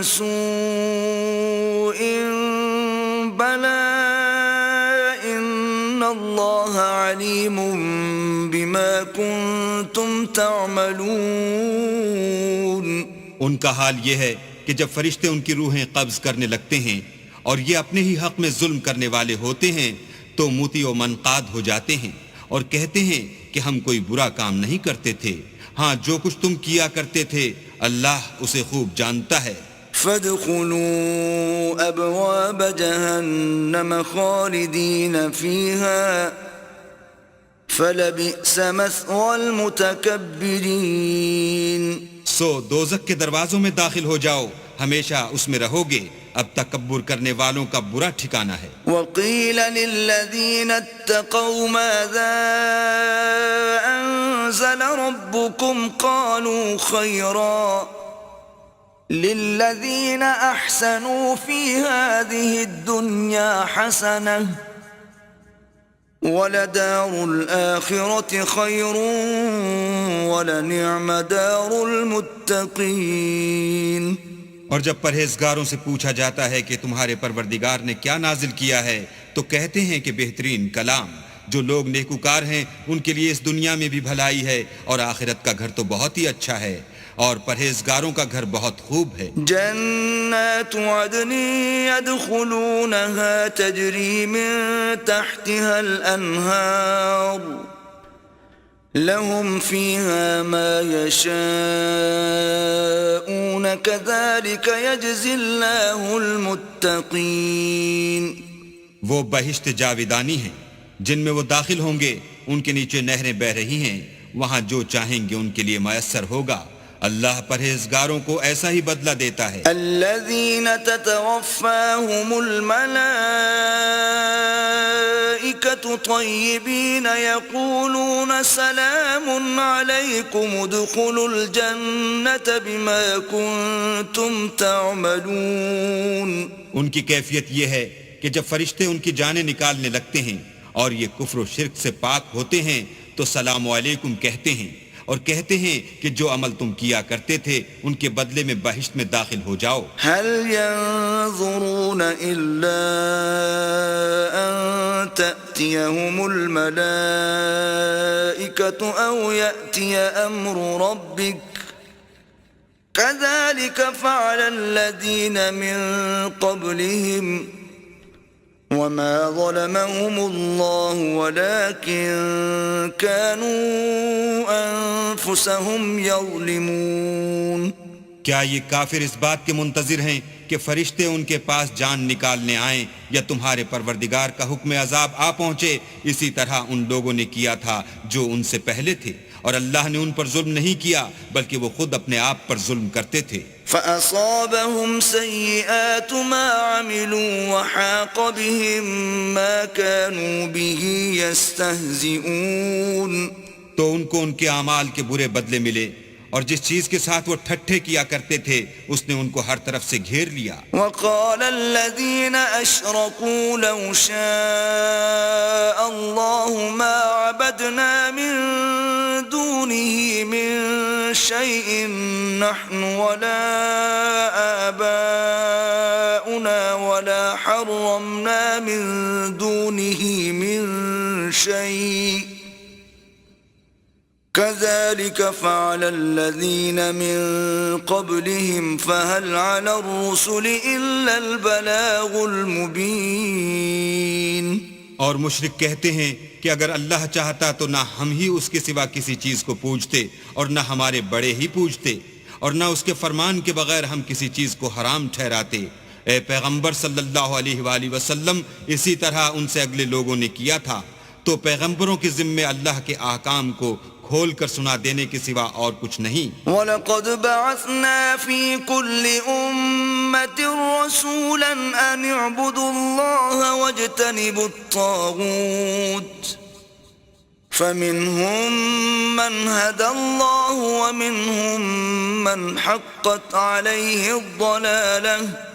سوء بلى إن اللہ علیم بما کنتم تعملون. ان کا حال یہ ہے کہ جب فرشتے ان کی روحیں قبض کرنے لگتے ہیں اور یہ اپنے ہی حق میں ظلم کرنے والے ہوتے ہیں تو موتی و منقاد ہو جاتے ہیں اور کہتے ہیں کہ ہم کوئی برا کام نہیں کرتے تھے. ہاں جو کچھ تم کیا کرتے تھے اللہ اسے خوب جانتا ہے. فادخلوا ابواب جہنم خالدین فیہا فلبئس مثوى المتکبرین. سو دوزخ کے دروازوں میں داخل ہو جاؤ، ہمیشہ اس میں رہو گے، اب تکبر کرنے والوں کا برا ٹھکانہ ہے. وقیل للذین اتقوا ماذا انزل ربکم قالوا خیرا للذین احسنوا فی هذه الدنیا حسنہ وَلَدَارُ الْآخِرَةِ خَيْرٌ وَلَنِعْمَ دَارُ الْمُتَّقِينَ. اور جب پرہیزگاروں سے پوچھا جاتا ہے کہ تمہارے پروردگار نے کیا نازل کیا ہے تو کہتے ہیں کہ بہترین کلام. جو لوگ نیکوکار ہیں ان کے لیے اس دنیا میں بھی بھلائی ہے اور آخرت کا گھر تو بہت ہی اچھا ہے اور پرہیزگاروں کا گھر بہت خوب ہے. جنات عدن يدخلونها تجری من تحتها الانہار لهم فيها ما يشاءون كذلك يجزي الله المتقين. وہ بہشت جاویدانی ہیں جن میں وہ داخل ہوں گے، ان کے نیچے نہریں بہ رہی ہیں، وہاں جو چاہیں گے ان کے لیے میسر ہوگا. اللہ پرہیزگاروں کو ایسا ہی بدلہ دیتا ہے. الذین تتوفاہم الملائکۃ طیبین یقولون سلام علیکم ادخلوا الجنۃ بما کنتم تعملون. ان کی کیفیت یہ ہے کہ جب فرشتے ان کی جانیں نکالنے لگتے ہیں اور یہ کفر و شرک سے پاک ہوتے ہیں تو سلام علیکم کہتے ہیں اور کہتے ہیں کہ جو عمل تم کیا کرتے تھے ان کے بدلے میں بہشت میں داخل ہو جاؤ. هل ينظرون الا ان تأتيهم الملائكة او يأتي امر ربك كذلك فعل الذين من قبلهم وما ظلمهم الله ولكن كانوا انفسهم يظلمون. کیا یہ کافر اس بات کے منتظر ہیں کہ فرشتے ان کے پاس جان نکالنے آئیں یا تمہارے پروردگار کا حکم عذاب آ پہنچے؟ اسی طرح ان لوگوں نے کیا تھا جو ان سے پہلے تھے اور اللہ نے ان پر ظلم نہیں کیا بلکہ وہ خود اپنے آپ پر ظلم کرتے تھے. فَأَصَابَهُمْ سَيِّئَاتُ مَا عَمِلُوا وَحَاقَ بِهِمْ مَا كَانُوا بِهِ يَسْتَهْزِئُونَ. تو ان کو ان کے اعمال کے برے بدلے ملے اور جس چیز کے ساتھ وہ ٹھٹھے کیا کرتے تھے اس نے ان کو ہر طرف سے گھیر لیا. وَقَالَ الَّذِينَ أَشْرَكُوا لَوْ شَاءَ اللَّهُ مَا عَبَدْنَا مِن دُونِهِ مِن شَيْءٍ نَحْنُ وَلَا آبَاؤُنَا وَلَا حَرَّمْنَا مِن دُونِهِ مِن شَيْءٍ كذلك فعل الذين من قبلهم فهل على الرسل إلا البلاغ المبين. اور مشرک کہتے ہیں کہ اگر اللہ چاہتا تو نہ ہم ہی اس کے سوا کسی چیز کو پوجتے اور نہ ہمارے بڑے ہی پوجتے اور نہ اس کے فرمان کے بغیر ہم کسی چیز کو حرام ٹھہراتے. اے پیغمبر صلی اللہ علیہ وآلہ وسلم اسی طرح ان سے اگلے لوگوں نے کیا تھا تو پیغمبروں کے ذمے اللہ کے احکام کو کھول کر سنا دینے کے سوا اور کچھ نہیں. وَلَقَدْ بَعَثْنَا فِي كُلِّ أُمَّةٍ رَسُولًا أَنِ اعْبُدُوا اللَّهَ وَاجْتَنِبُوا الطَّاغُوتَ فَمِنْهُمْ مَنْ هَدَى اللَّهُ وَمِنْهُمْ مَنْ حَقَّتْ عَلَيْهِ الضَّلَالَةُ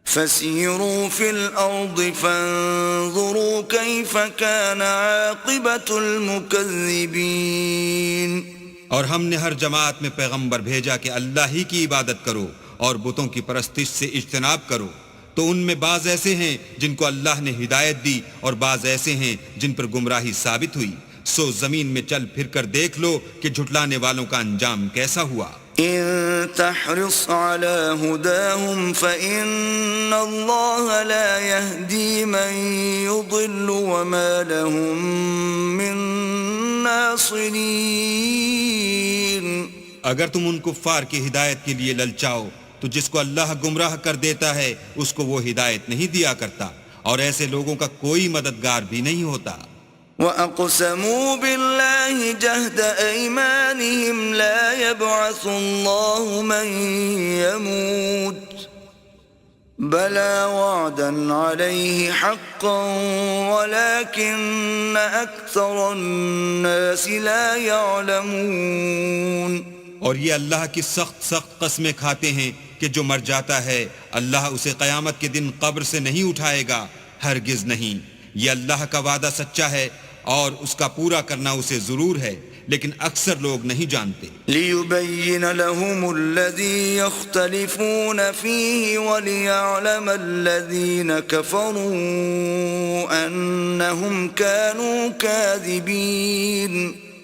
فَسِيرُوا فِي الْأَرْضِ فَانظُرُوا كَيْفَ كَانَ عَاقِبَةُ الْمُكَذِّبِينَ. اور ہم نے ہر جماعت میں پیغمبر بھیجا کہ اللہ ہی کی عبادت کرو اور بتوں کی پرستش سے اجتناب کرو، تو تو ان میں بعض ایسے ہیں جن کو اللہ نے ہدایت دی اور بعض ایسے ہیں جن پر گمراہی ثابت ہوئی. سو زمین میں چل پھر کر دیکھ لو کہ جھٹلانے والوں کا انجام کیسا ہوا. إن تحرص على هداهم فإن الله لا يهدي من يضل وما لهم من ناصرين. اگر تم ان کفار کی ہدایت کے لیے للچاؤ تو جس کو اللہ گمراہ کر دیتا ہے اس کو وہ ہدایت نہیں دیا کرتا، اور ایسے لوگوں کا کوئی مددگار بھی نہیں ہوتا. وَأَقْسَمُوا بِاللَّهِ جَهْدَ أَيْمَانِهِمْ لَا يَبْعَثُ اللَّهُ مَن يَمُوتُ بَلَى وَعْدًا عَلَيْهِ حَقًّا وَلَكِنَّ أَكْثَرَ النَّاسِ لَا يَعْلَمُونَ. اور یہ اللہ کی سخت قسمیں کھاتے ہیں کہ جو مر جاتا ہے اللہ اسے قیامت کے دن قبر سے نہیں اٹھائے گا، ہرگز نہیں. یہ اللہ کا وعدہ سچا ہے اور اس کا پورا کرنا اسے ضرور ہے، لیکن اکثر لوگ نہیں جانتے. لِيُبَيِّنَ لَهُمُ الَّذِي يَخْتَلِفُونَ فِيهِ وَلِيَعْلَمَ الَّذِينَ كَفَرُوا أَنَّهُمْ كَانُوا كَاذِبِينَ.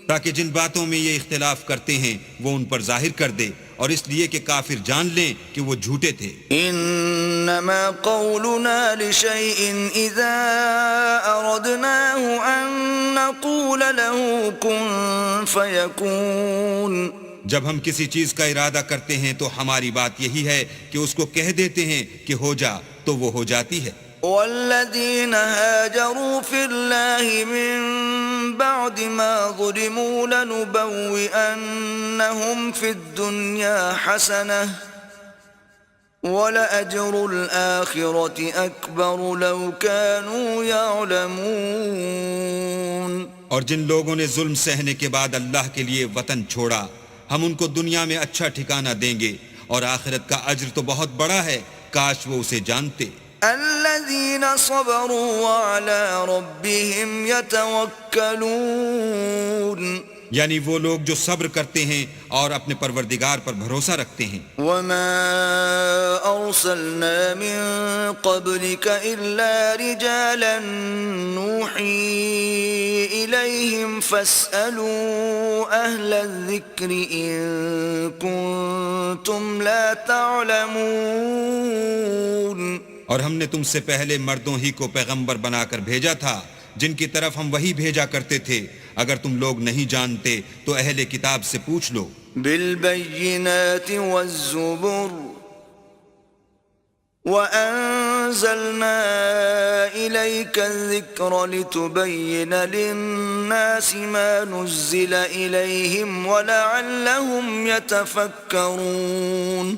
تاکہ جن باتوں میں یہ اختلاف کرتے ہیں وہ ان پر ظاہر کر دے، اور اس لیے کہ کافر جان لیں کہ وہ جھوٹے تھے. انما قولنا لشيء اذا اردناه ان نقول له كن فيكون. جب ہم کسی چیز کا ارادہ کرتے ہیں تو ہماری بات یہی ہے کہ اس کو کہہ دیتے ہیں کہ ہو جا، تو وہ ہو جاتی ہے. والذين هاجروا في الله من بعد ما ظلموا لنبوئنهم في الدنيا حسنة ولأجر الآخرة أكبر لو كانوا يعلمون. اور جن لوگوں نے ظلم سہنے کے بعد اللہ کے لیے وطن چھوڑا، ہم ان کو دنیا میں اچھا ٹھکانہ دیں گے، اور آخرت کا اجر تو بہت بڑا ہے، کاش وہ اسے جانتے. الذين صبروا وعلى ربهم يتوكلون. یعنی وہ لوگ جو صبر کرتے ہیں اور اپنے پروردگار پر بھروسہ رکھتے ہیں. وما أرسلنا من قبلك إلا رجالا نوحي إليهم فاسألوا أهل الذكر إن كنتم لا تعلمون. اور ہم نے تم سے پہلے مردوں ہی کو پیغمبر بنا کر بھیجا تھا جن کی طرف ہم وہی بھیجا کرتے تھے. اگر تم لوگ نہیں جانتے تو اہل کتاب سے پوچھ لو. بالبينات والزبر وأنزلنا إليك الذكر لتبين للناس ما نزل إليهم ولعلهم يتفكرون.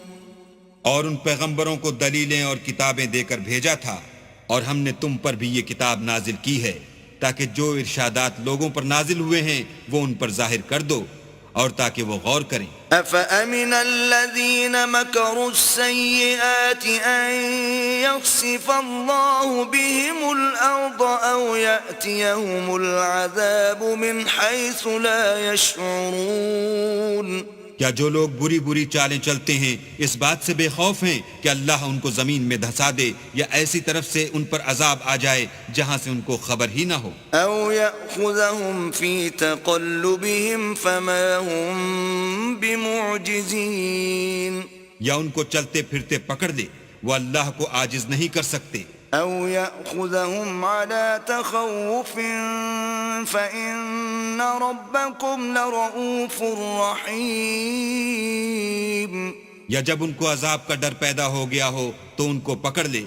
اور ان پیغمبروں کو دلیلیں اور کتابیں دے کر بھیجا تھا، اور ہم نے تم پر بھی یہ کتاب نازل کی ہے تاکہ جو ارشادات لوگوں پر نازل ہوئے ہیں وہ ان پر ظاہر کر دو، اور تاکہ وہ غور کریں. أفأمن الذين مكروا السيئات أن يخسف الله بهم الأرض أو يأتيهم العذاب من حيث لا يشعرون. کیا جو لوگ بری بری چالیں چلتے ہیں اس بات سے بے خوف ہیں کہ اللہ ان کو زمین میں دھسا دے، یا ایسی طرف سے ان پر عذاب آ جائے جہاں سے ان کو خبر ہی نہ ہو. أو يأخذهم في تقلبهم فما هم بمعجزين. یا ان کو چلتے پھرتے پکڑ لے، وہ اللہ کو عاجز نہیں کر سکتے. أو يأخذهم على تخوف فإن ربكم لرؤوف رحيم. یا جب ان کو عذاب کا ڈر پیدا ہو گیا ہو تو ان کو پکڑ لے،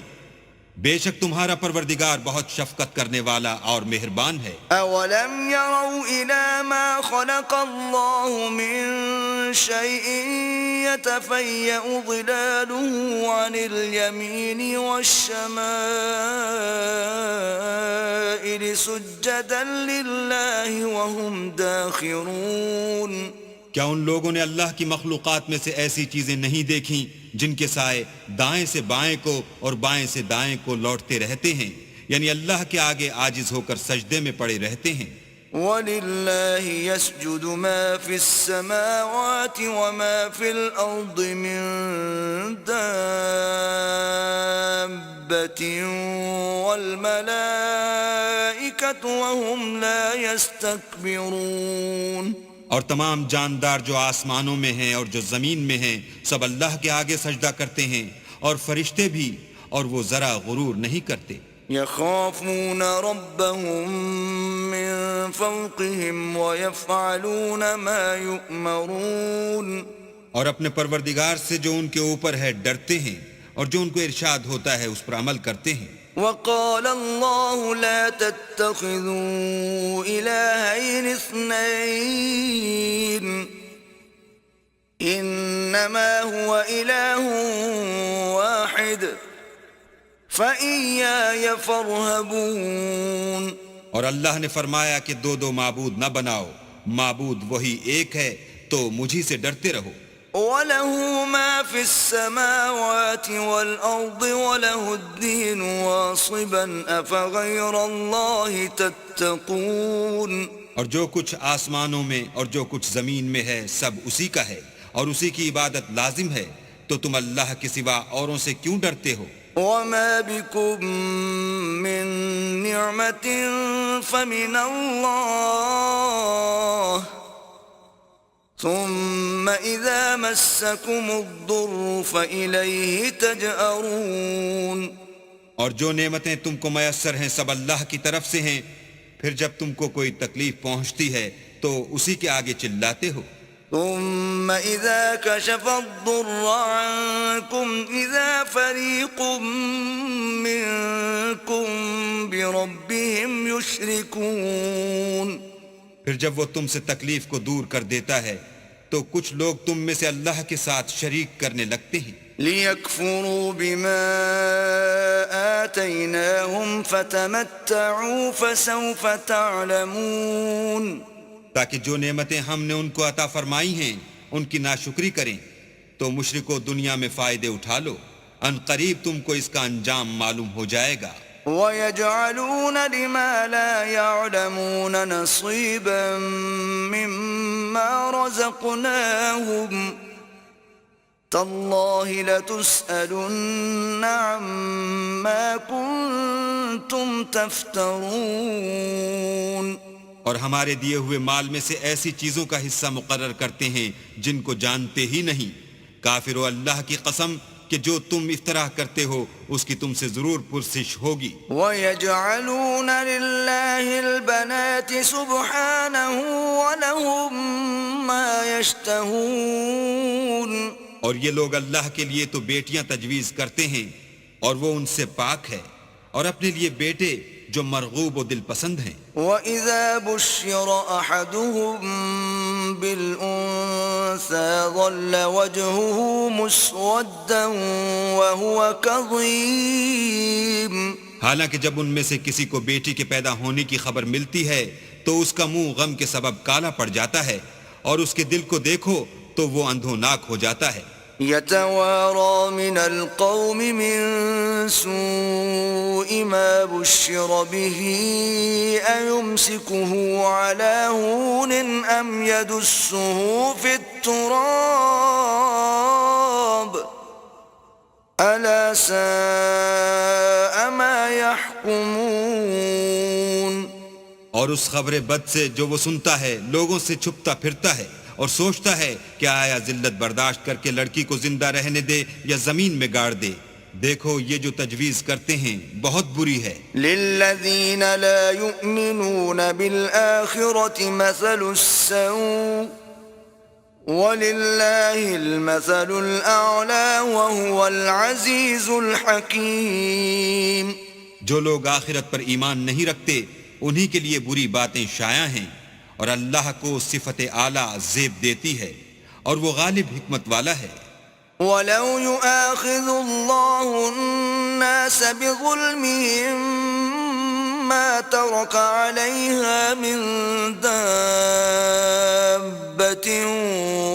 بے شک تمہارا پروردگار بہت شفقت کرنے والا اور مہربان ہے. أولم يروا إلى ما خلق الله من شيء يتفيأ ظلاله عن اليمين والشمائل سجدا لله وهم داخرون. کیا ان لوگوں نے اللہ کی مخلوقات میں سے ایسی چیزیں نہیں دیکھیں جن کے سائے دائیں سے بائیں کو اور بائیں سے دائیں کو لوٹتے رہتے ہیں، یعنی اللہ کے آگے عاجز ہو کر سجدے میں پڑے رہتے ہیں. وَلِلَّهِ يَسْجُدُ مَا فِي السَّمَاوَاتِ وَمَا فِي الْأَرْضِ مِن دَابَّةٍ دابة والملائكة وهم لا يستكبرون. اور تمام جاندار جو آسمانوں میں ہیں اور جو زمین میں ہیں سب اللہ کے آگے سجدہ کرتے ہیں، اور فرشتے بھی، اور وہ ذرا غرور نہیں کرتے. يخافون ربهم من فوقهم ويفعلون ما يؤمرون. اور اپنے پروردگار سے جو ان کے اوپر ہے ڈرتے ہیں، اور جو ان کو ارشاد ہوتا ہے اس پر عمل کرتے ہیں. وقال الله لا تتخذوا إلهين اثنين إنما هو إله واحد فإياي فارهبون. اور اللہ نے فرمایا کہ دو معبود نہ بناؤ، معبود وہی ایک ہے، تو مجھی سے ڈرتے رہو. وَلَهُ مَا فِي السَّمَاوَاتِ وَالْأَرْضِ وَلَهُ الدِّينُ وَاصِبًا أَفَغَيْرَ اللَّهِ تَتَّقُونَ. اور جو کچھ آسمانوں میں اور جو کچھ زمین میں ہے سب اسی کا ہے، اور اسی کی عبادت لازم ہے، تو تم اللہ کے سوا اوروں سے کیوں ڈرتے ہو؟ وَمَا بِكُم مِّن نِّعْمَةٍ فَمِنَ اللَّهِ ثم اذا مسكم الضر فإليه تجأرون. اور جو نعمتیں تم کو میسر ہیں سب اللہ کی طرف سے ہیں، پھر جب تم کو کوئی تکلیف پہنچتی ہے تو اسی کے آگے چلاتے ہو. ثم اذا كشف الضر عنكم اذا فريق منكم بربهم يشركون. پھر جب وہ تم سے تکلیف کو دور کر دیتا ہے تو کچھ لوگ تم میں سے اللہ کے ساتھ شریک کرنے لگتے ہیں. لِيَكْفُرُوا بِمَا آتَيْنَاهُمْ فَتَمَتَّعُوا فَسَوْفَ تَعْلَمُونَ. تاکہ جو نعمتیں ہم نے ان کو عطا فرمائی ہیں ان کی ناشکری کریں، تو مشرکو دنیا میں فائدے اٹھا لو، ان قریب تم کو اس کا انجام معلوم ہو جائے گا. وَيَجْعَلُونَ لِمَا لَا يَعْلَمُونَ نَصِيبًا مِّمَّا رَزَقْنَاهُمْ تَاللَّهِ لَتُسْأَلُنَّ عَمَّا كُنتُمْ تَفْتَرُونَ. اور ہمارے دیے ہوئے مال میں سے ایسی چیزوں کا حصہ مقرر کرتے ہیں جن کو جانتے ہی نہیں. کافرو اللہ کی قسم کہ جو تم افطراء کرتے ہو اس کی تم سے ضرور پرسش ہوگی. وَيَجْعَلُونَ لِلَّهِ الْبَنَاتِ سُبْحَانَهُ وَلَهُم مَّا يَشْتَهُونَ. اور یہ لوگ اللہ کے لیے تو بیٹیاں تجویز کرتے ہیں اور وہ ان سے پاک ہے، اور اپنے لیے بیٹے جو مرغوب و دل پسند ہیں. وَإِذَا بُشِّرَ أَحَدُهُم بِالْأُنثَىٰ ظَلَّ وَجْهُهُ مُسْوَدًّا وَهُوَ كَظِيمٌ. حالانکہ جب ان میں سے کسی کو بیٹی کے پیدا ہونے کی خبر ملتی ہے تو اس کا منہ غم کے سبب کالا پڑ جاتا ہے، اور اس کے دل کو دیکھو تو وہ اندھوناک ہو جاتا ہے. يتوارى من القوم من سوء ما بشر به أيمسكه على هون أم يدسه في التراب ألا ساء ما يحكمون. اور اس خبر بد سے جو وہ سنتا ہے لوگوں سے چھپتا پھرتا ہے اور سوچتا ہے کہ آیا ذلت برداشت کر کے لڑکی کو زندہ رہنے دے یا زمین میں گاڑ دے. دیکھو یہ جو تجویز کرتے ہیں بہت بری ہے. للذین لا یؤمنون بالآخرة مثل السوء وللہ المثل الأعلى وهو العزیز الحکیم. جو لوگ آخرت پر ایمان نہیں رکھتے انہی کے لیے بری باتیں شائع ہیں، اور اللہ کو صفت اعلیٰ زیب دیتی ہے، اور وہ غالب حکمت والا ہے. وَلَوْ يُؤَاخِذُ اللَّهُ النَّاسَ بِظُلْمِهِمْ مَا تَرَكَ عَلَيْهَا مِن دَابَّةٍ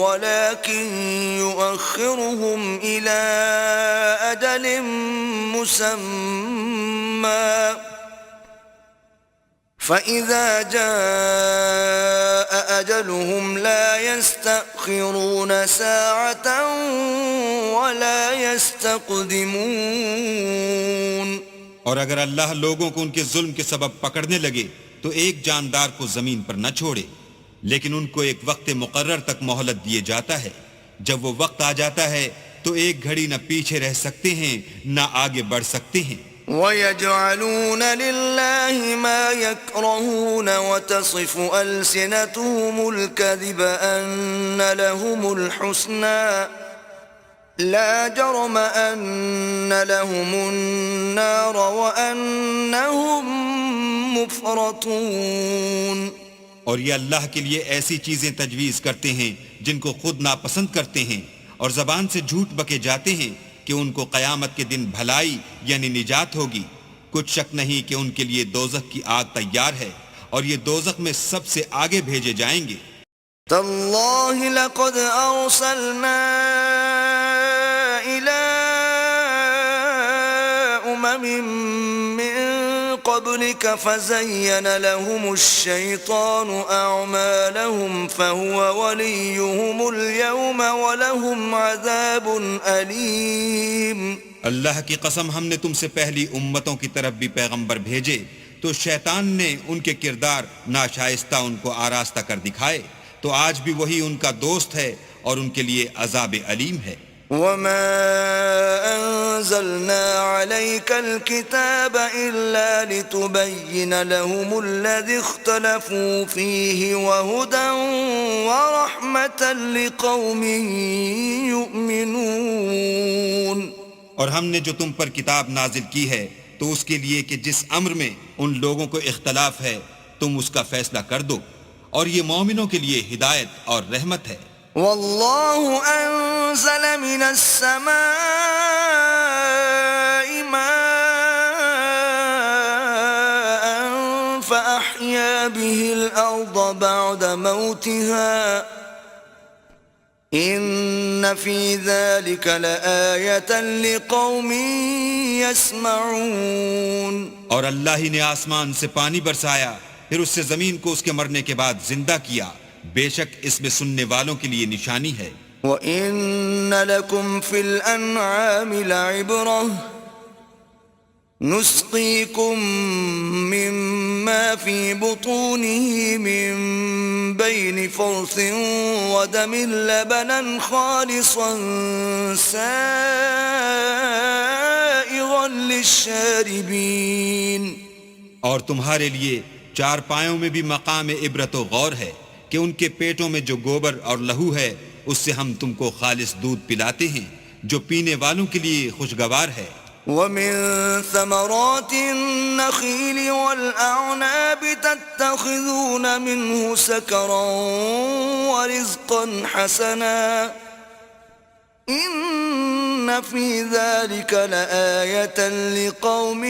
وَلَكِن يُؤَخِّرُهُمْ إِلَى أَجَلٍ مُّسَمًّى فَإِذَا جَاءَ أجلهم لا يستأخرون ساعة ولا يستقدمون. اور اگر اللہ لوگوں کو ان کے ظلم کے سبب پکڑنے لگے تو ایک جاندار کو زمین پر نہ چھوڑے، لیکن ان کو ایک وقت مقرر تک مہلت دیے جاتا ہے. جب وہ وقت آ جاتا ہے تو ایک گھڑی نہ پیچھے رہ سکتے ہیں نہ آگے بڑھ سکتے ہیں. وَيَجْعَلُونَ لِلَّهِ مَا يَكْرَهُونَ وَتَصِفُ أَلْسِنَتُهُمُ الْكَذِبَ أَنَّ لَهُمُ الْحُسْنَى لا جرم أن لهم النار وأنهم مفرطون. اور یہ اللہ کے لیے ایسی چیزیں تجویز کرتے ہیں جن کو خود ناپسند کرتے ہیں، اور زبان سے جھوٹ بکے جاتے ہیں کہ ان کو قیامت کے دن بھلائی یعنی نجات ہوگی. کچھ شک نہیں کہ ان کے لیے دوزخ کی آگ تیار ہے، اور یہ دوزخ میں سب سے آگے بھیجے جائیں گے. تاللہ لقد ارسلنا الى من قبلك فزين لهم الشيطان اعمالهم فهو وليهم اليوم ولهم عذاب اليم. اللہ کی قسم، ہم نے تم سے پہلی امتوں کی طرف بھی پیغمبر بھیجے تو شیطان نے ان کے کردار ناشائستہ ان کو آراستہ کر دکھائے، تو آج بھی وہی ان کا دوست ہے اور ان کے لیے عذاب علیم ہے. وما انزلنا عليك الكتاب الا لتبين لهم الذي اختلفوا فيه وهدى ورحمة لقوم يؤمنون. اور ہم نے جو تم پر کتاب نازل کی ہے تو اس کے لیے کہ جس امر میں ان لوگوں کو اختلاف ہے تم اس کا فیصلہ کر دو، اور یہ مومنوں کے لیے ہدایت اور رحمت ہے. واللہ انزل من السماء ماء فأحيا به الأرض بعد موتها ان في ذلك لآية لقوم يسمعون. اور اللہ ہی نے آسمان سے پانی برسایا، پھر اس سے زمین کو اس کے مرنے کے بعد زندہ کیا، بے شک اس میں سننے والوں کے لیے نشانی ہے. وَإِنَّ لَكُمْ فِي الْأَنْعَامِ لَعِبْرَةً نُسْقِيكُم مِّمَّا فِي بُطُونِهِ مِن بَيْنِ فَرْثٍ وَدَمٍ لَبَنًا خَالِصًا سَائِغًا لِلشَّارِبِينَ. اور تمہارے لیے چار پایوں میں بھی مقام عبرت و غور ہے کہ ان کے پیٹوں میں جو گوبر اور لہو ہے اس سے ہم تم کو خالص دودھ پلاتے ہیں جو پینے والوں کے لیے خوشگوار ہے. وَمِن ثَمَرَاتِ النَّخِيلِ وَالْأَعْنَابِ تَتَّخِذُونَ مِنْهُ سَكَرًا وَرِزْقًا حَسَنًا إِنَّ فِي ذَلِكَ لَآيَةً لِقَوْمٍ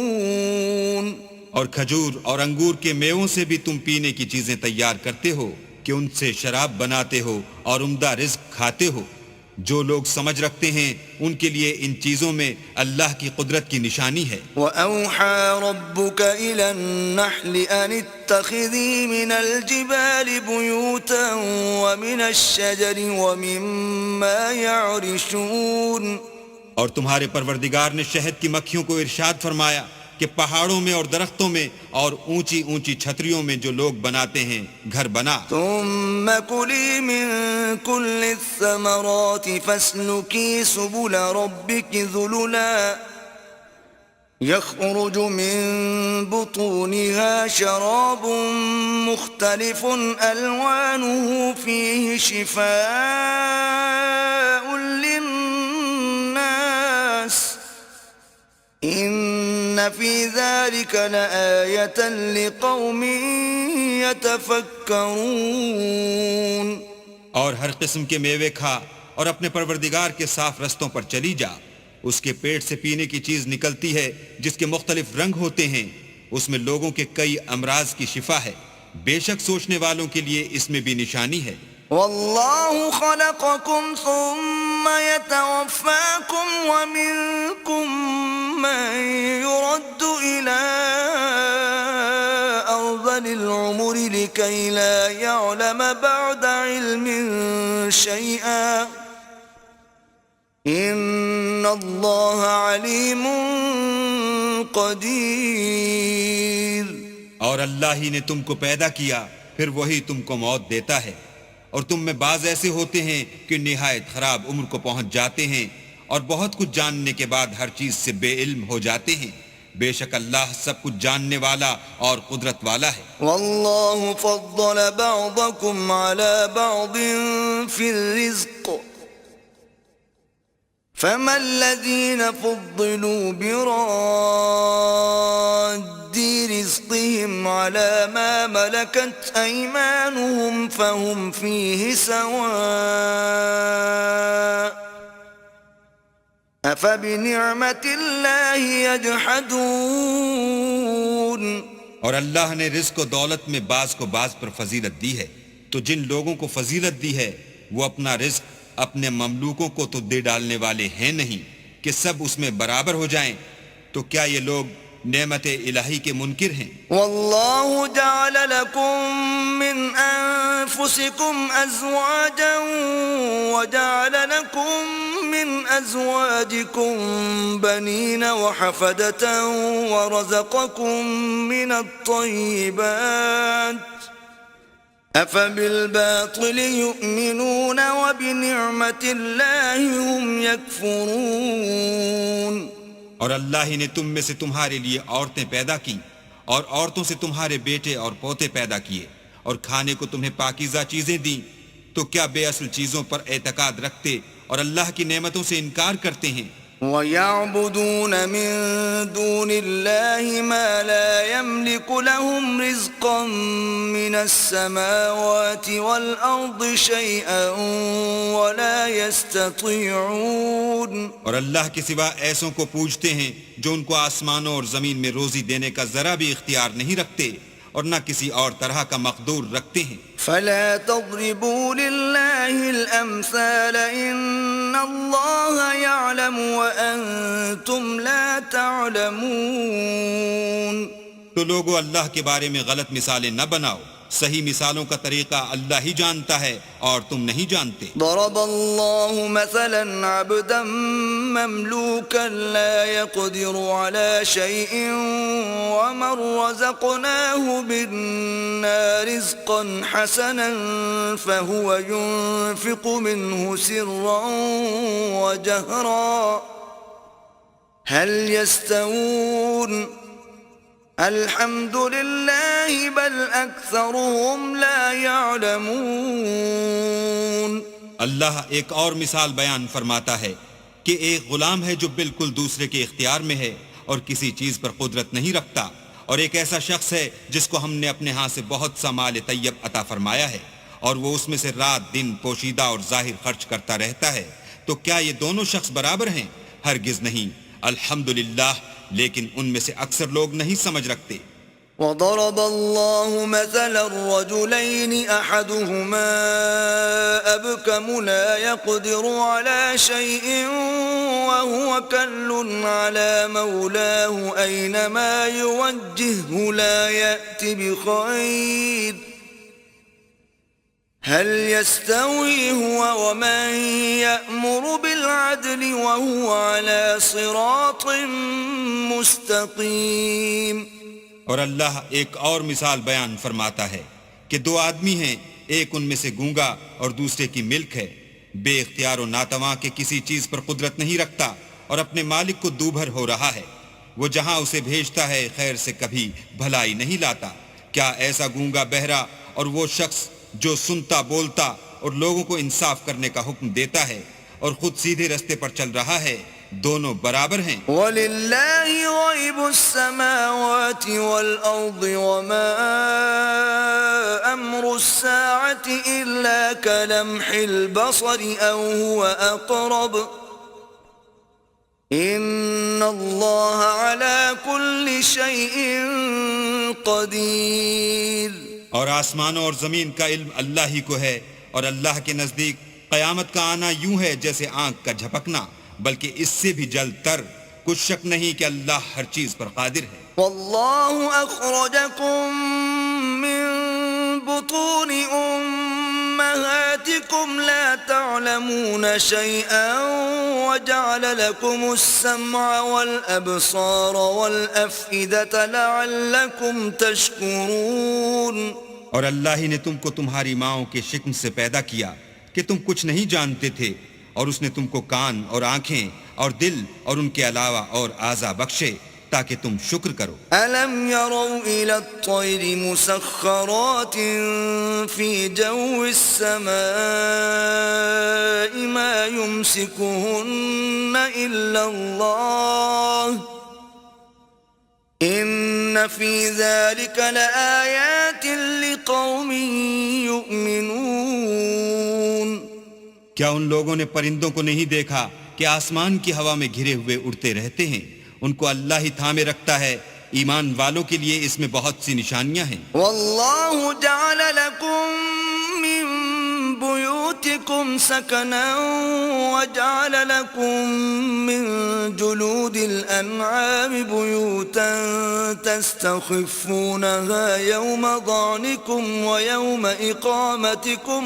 يَعْقِلُونَ. اور کھجور اور انگور کے میووں سے بھی تم پینے کی چیزیں تیار کرتے ہو کہ ان سے شراب بناتے ہو اور عمدہ رزق کھاتے ہو. جو لوگ سمجھ رکھتے ہیں ان کے لیے ان چیزوں میں اللہ کی قدرت کی نشانی ہے. وَأَوْحَى رَبُّكَ إِلَى النَّحْلِ أَنِ اتَّخِذِي مِنَ الْجِبَالِ بُيُوتًا وَمِنَ الشَّجَرِ وَمِمَّا يَعْرِشُونَ. اور تمہارے پروردگار نے شہد کی مکھیوں کو ارشاد فرمایا کہ پہاڑوں میں اور درختوں میں اور اونچی اونچی چھتریوں میں جو لوگ بناتے ہیں گھر بنا. ثم كلي من كل الثمرات فاسلكي سبل ربك ذللا يخرج من بطونها شراب مختلف ألوانه فيه شفاء للناس إن في ذلك لآية لقوم يتفكرون. اور ہر قسم کے میوے کھا اور اپنے پروردگار کے صاف رستوں پر چلی جا. اس کے پیٹ سے پینے کی چیز نکلتی ہے جس کے مختلف رنگ ہوتے ہیں، اس میں لوگوں کے کئی امراض کی شفا ہے. بے شک سوچنے والوں کے لیے اس میں بھی نشانی ہے. والله خلقكم ثم يتوفاكم ومنكم من يرد إلى أرض العمر لكي لا يعلم بعد علم شيئا إن الله عليم قدیر. اور اللہ ہی نے تم کو پیدا کیا، پھر وہی تم کو موت دیتا ہے، اور تم میں بعض ایسے ہوتے ہیں کہ نہایت خراب عمر کو پہنچ جاتے ہیں اور بہت کچھ جاننے کے بعد ہر چیز سے بے علم ہو جاتے ہیں. بے شک اللہ سب کچھ جاننے والا اور قدرت والا ہے. واللہ فضل بعضکم علی بعض فی الرزق فما الذین فضلوا براد رزقهم على ما ملكت أيمانهم فهم فيه سواء أفبنعمة الله يجحدون. اور اللہ نے رزق و دولت میں بعض کو بعض پر فضیلت دی ہے، تو جن لوگوں کو فضیلت دی ہے وہ اپنا رزق اپنے مملوکوں کو تو دے ڈالنے والے ہیں نہیں کہ سب اس میں برابر ہو جائیں. تو کیا یہ لوگ نعمت الہی کے منکر ہیں؟ واللہ جعل لکم من انفسکم ازواجا وجعل لکم من ازواجکم بنین وحفدة ورزقکم من الطیبات افبالباطل یؤمنون وبنعمت اللہ هم یکفرون. اور اللہ ہی نے تم میں سے تمہارے لیے عورتیں پیدا کی اور عورتوں سے تمہارے بیٹے اور پوتے پیدا کیے اور کھانے کو تمہیں پاکیزہ چیزیں دیں، تو کیا بے اصل چیزوں پر اعتقاد رکھتے اور اللہ کی نعمتوں سے انکار کرتے ہیں؟ وَيَعْبُدُونَ مِن دُونِ اللَّهِ مَا لَا يَمْلِكُ لَهُمْ رِزْقًا مِّنَ السَّمَاوَاتِ وَالْأَرْضِ شَيْئًا وَلَا يَسْتَطِيعُونَ. اور اللہ کے سوا ایسوں کو پوجتے ہیں جو ان کو آسمانوں اور زمین میں روزی دینے کا ذرا بھی اختیار نہیں رکھتے اور نہ کسی اور طرح کا مقدور رکھتے ہیں. فلا تضربوا لله الأمثال إن الله يعلم وأنتم لا تعلمون. تو لوگو اللہ کے بارے میں غلط مثالیں نہ بناؤ، صحیح مثالوں کا طریقہ اللہ ہی جانتا ہے اور تم نہیں جانتے. ضرب الله مثلا عبدا مملوكا لا يقدر على شيء ومن رزقناه منا رزقا حسنا فهو ينفق منه سرا وجهرا هل يستوون الحمد للہ بل اکثرهم لا يعلمون. اللہ ایک اور مثال بیان فرماتا ہے کہ ایک غلام ہے جو بالکل دوسرے کے اختیار میں ہے اور کسی چیز پر قدرت نہیں رکھتا، اور ایک ایسا شخص ہے جس کو ہم نے اپنے ہاں سے بہت سا مال طیب عطا فرمایا ہے اور وہ اس میں سے رات دن پوشیدہ اور ظاہر خرچ کرتا رہتا ہے. تو کیا یہ دونوں شخص برابر ہیں؟ ہرگز نہیں. الحمدللہ، لیکن ان میں سے اکثر لوگ نہیں سمجھ رکھتے. وضرب الله مثلا الرجلين احدهما ابكم لا يقدر على شيء وهو كل على مولاه اينما يوجهه لا يأتي بخير هل يستوي هو ومن يأمر بالعدل وهو على صراط مستقيم. اور اللہ ایک اور مثال بیان فرماتا ہے کہ دو آدمی ہیں، ایک ان میں سے گونگا اور دوسرے کی ملک ہے، بے اختیار و ناتواں کے کسی چیز پر قدرت نہیں رکھتا اور اپنے مالک کو دوبھر ہو رہا ہے. وہ جہاں اسے بھیجتا ہے خیر سے کبھی بھلائی نہیں لاتا. کیا ایسا گونگا بہرا اور وہ شخص جو سنتا بولتا اور لوگوں کو انصاف کرنے کا حکم دیتا ہے اور خود سیدھے رستے پر چل رہا ہے، دونوں برابر ہیں؟ وَلِلَّهِ غَيْبُ السَّمَاوَاتِ وَالْأَرْضِ وَمَا أَمْرُ السَّاعَةِ إِلَّا كَلَمْحِ الْبَصَرِ أَوْ هُوَ أَقْرَبُ إِنَّ اللَّهَ عَلَى كُلِّ شَيْءٍ قَدِيرٌ. اور آسمانوں اور زمین کا علم اللہ ہی کو ہے، اور اللہ کے نزدیک قیامت کا آنا یوں ہے جیسے آنکھ کا جھپکنا، بلکہ اس سے بھی جلد تر. کچھ شک نہیں کہ اللہ ہر چیز پر قادر ہے. واللہ اخرجکم نعمتكم لا تعلمون شيئا وجعل لكم السمع والأبصار والأفئدة لعلكم تشكرون. اور اللہ ہی نے تم کو تمہاری ماؤں کے شکم سے پیدا کیا کہ تم کچھ نہیں جانتے تھے، اور اس نے تم کو کان اور آنکھیں اور دل اور ان کے علاوہ اور اعضاء بخشے تاکہ تم شکر کرو. أَلَمْ يَرَوْا إِلَى الطَّيْرِ مُسَخَّرَاتٍ فِي جَوِّ السَّمَاءِ مَا يُمْسِكُهُنَّ إِلَّا اللَّهُ إِنَّ فِي ذَلِكَ لَآيَاتٍ لِقَوْمٍ يُؤْمِنُونَ. کیا ان لوگوں نے پرندوں کو نہیں دیکھا کہ آسمان کی ہوا میں گھرے ہوئے اڑتے رہتے ہیں؟ ان کو اللہ ہی تھامے رکھتا ہے. ایمان والوں کے لیے اس میں بہت سی نشانیاں ہیں. واللہ جعل لکم من بیوتکم سکنا وجعل لکم من جلود الانعام بیوتا تستخفونها یوم ضعنکم ویوم اقامتکم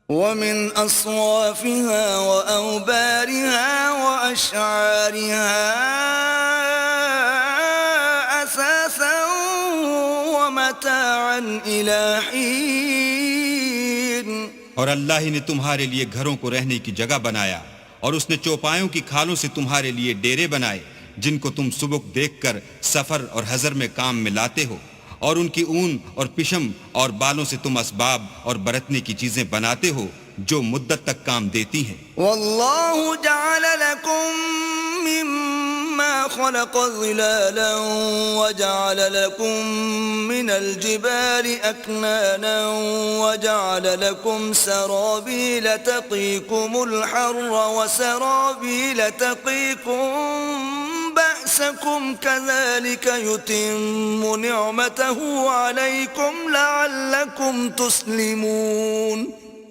ومن اصوافها وأوبارها وأشعارها أثاثا ومتاعا إلى حين. اور اللہ ہی نے تمہارے لیے گھروں کو رہنے کی جگہ بنایا، اور اس نے چوپایوں کی کھالوں سے تمہارے لیے ڈیرے بنائے جن کو تم سبک دیکھ کر سفر اور حضر میں کام میں لاتے ہو، اور ان کی اون اور پشم اور بالوں سے تم اسباب اور برتنے کی چیزیں بناتے ہو جو مدت تک کام دیتی ہیں. واللہ جعل لکم مما خلق ظلالا وجعل لکم من الجبال اکنانا وجعل لکم سرابیل تقیکم الحر وسرابیل تقیکم بأسكم كذلك يتم نعمته عليكم لعلكم تسلمون.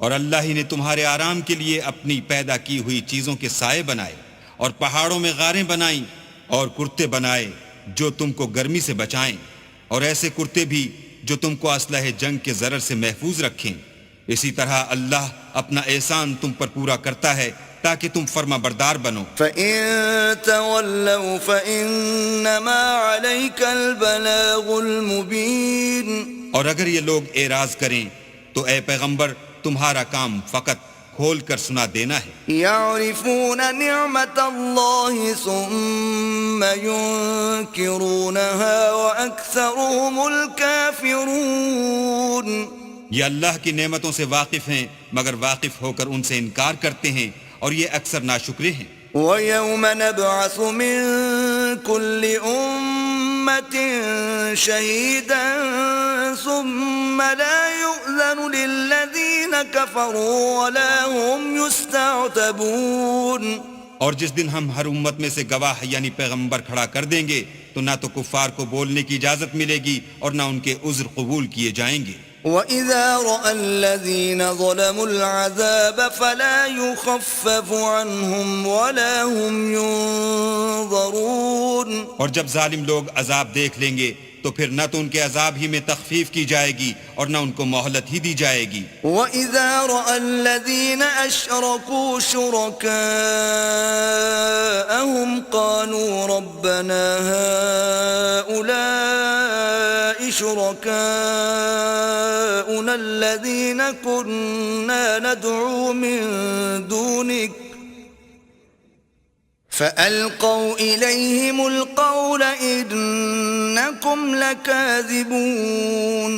اور اللہ ہی نے تمہارے آرام کے لیے اپنی پیدا کی ہوئی چیزوں کے سائے بنائے، اور پہاڑوں میں غاریں بنائیں اور کرتے بنائے جو تم کو گرمی سے بچائیں، اور ایسے کرتے بھی جو تم کو اسلحہ جنگ کے ضرر سے محفوظ رکھیں. اسی طرح اللہ اپنا احسان تم پر پورا کرتا ہے تاکہ تم فرما بردار بنو. فَإِن تَوَلَّوْا فَإِنَّمَا عَلَيْكَ الْبَلَاغُ الْمُبِينُ. اور اگر یہ لوگ اعراض کریں تو اے پیغمبر تمہارا کام فقط کھول کر سنا دینا ہے. يَعْرِفُونَ نِعْمَةَ اللَّهِ ثُمَّ يُنْكِرُونَهَا وَأَكْثَرُهُمُ الْكَافِرُونَ. یہ اللہ کی نعمتوں سے واقف ہیں مگر واقف ہو کر ان سے انکار کرتے ہیں، اور یہ اکثر ناشکرے ہیں. وَيَوْمَ نَبْعَثُ مِن كُلِّ أُمَّةٍ شَهِيدًا ثُمَّ لَا يُؤْذَنُ لِلَّذِينَ كَفَرُوا وَلَا هُمْ يُسْتَعْتَبُونَ. اور جس دن ہم ہر امت میں سے گواہ یعنی پیغمبر کھڑا کر دیں گے تو نہ تو کفار کو بولنے کی اجازت ملے گی اور نہ ان کے عذر قبول کیے جائیں گے. وَإِذَا رَأَى الَّذِينَ ظَلَمُوا الْعَذَابَ فَلَا يُخَفَّفُ عَنْهُمْ وَلَا هُمْ يُنظَرُونَ. اور جب ظالم لوگ عذاب دیکھ لیں گے تو پھر نہ تو ان کے عذاب ہی میں تخفیف کی جائے گی اور نہ ان کو مہلت ہی دی جائے گی. وَإِذَا رَأَى الَّذِينَ أَشْرَكُوا شُرَكَاءَهُمْ قَالُوا رَبَّنَا هَؤُلَاءِ شُرَكَاؤُنَا الَّذِينَ كُنَّا نَدْعُو مِن دُونِكَ فَأَلْقَوْا إِلَيْهِمُ الْقَوْلَ إِنَّكُمْ لَكَاذِبُونَ.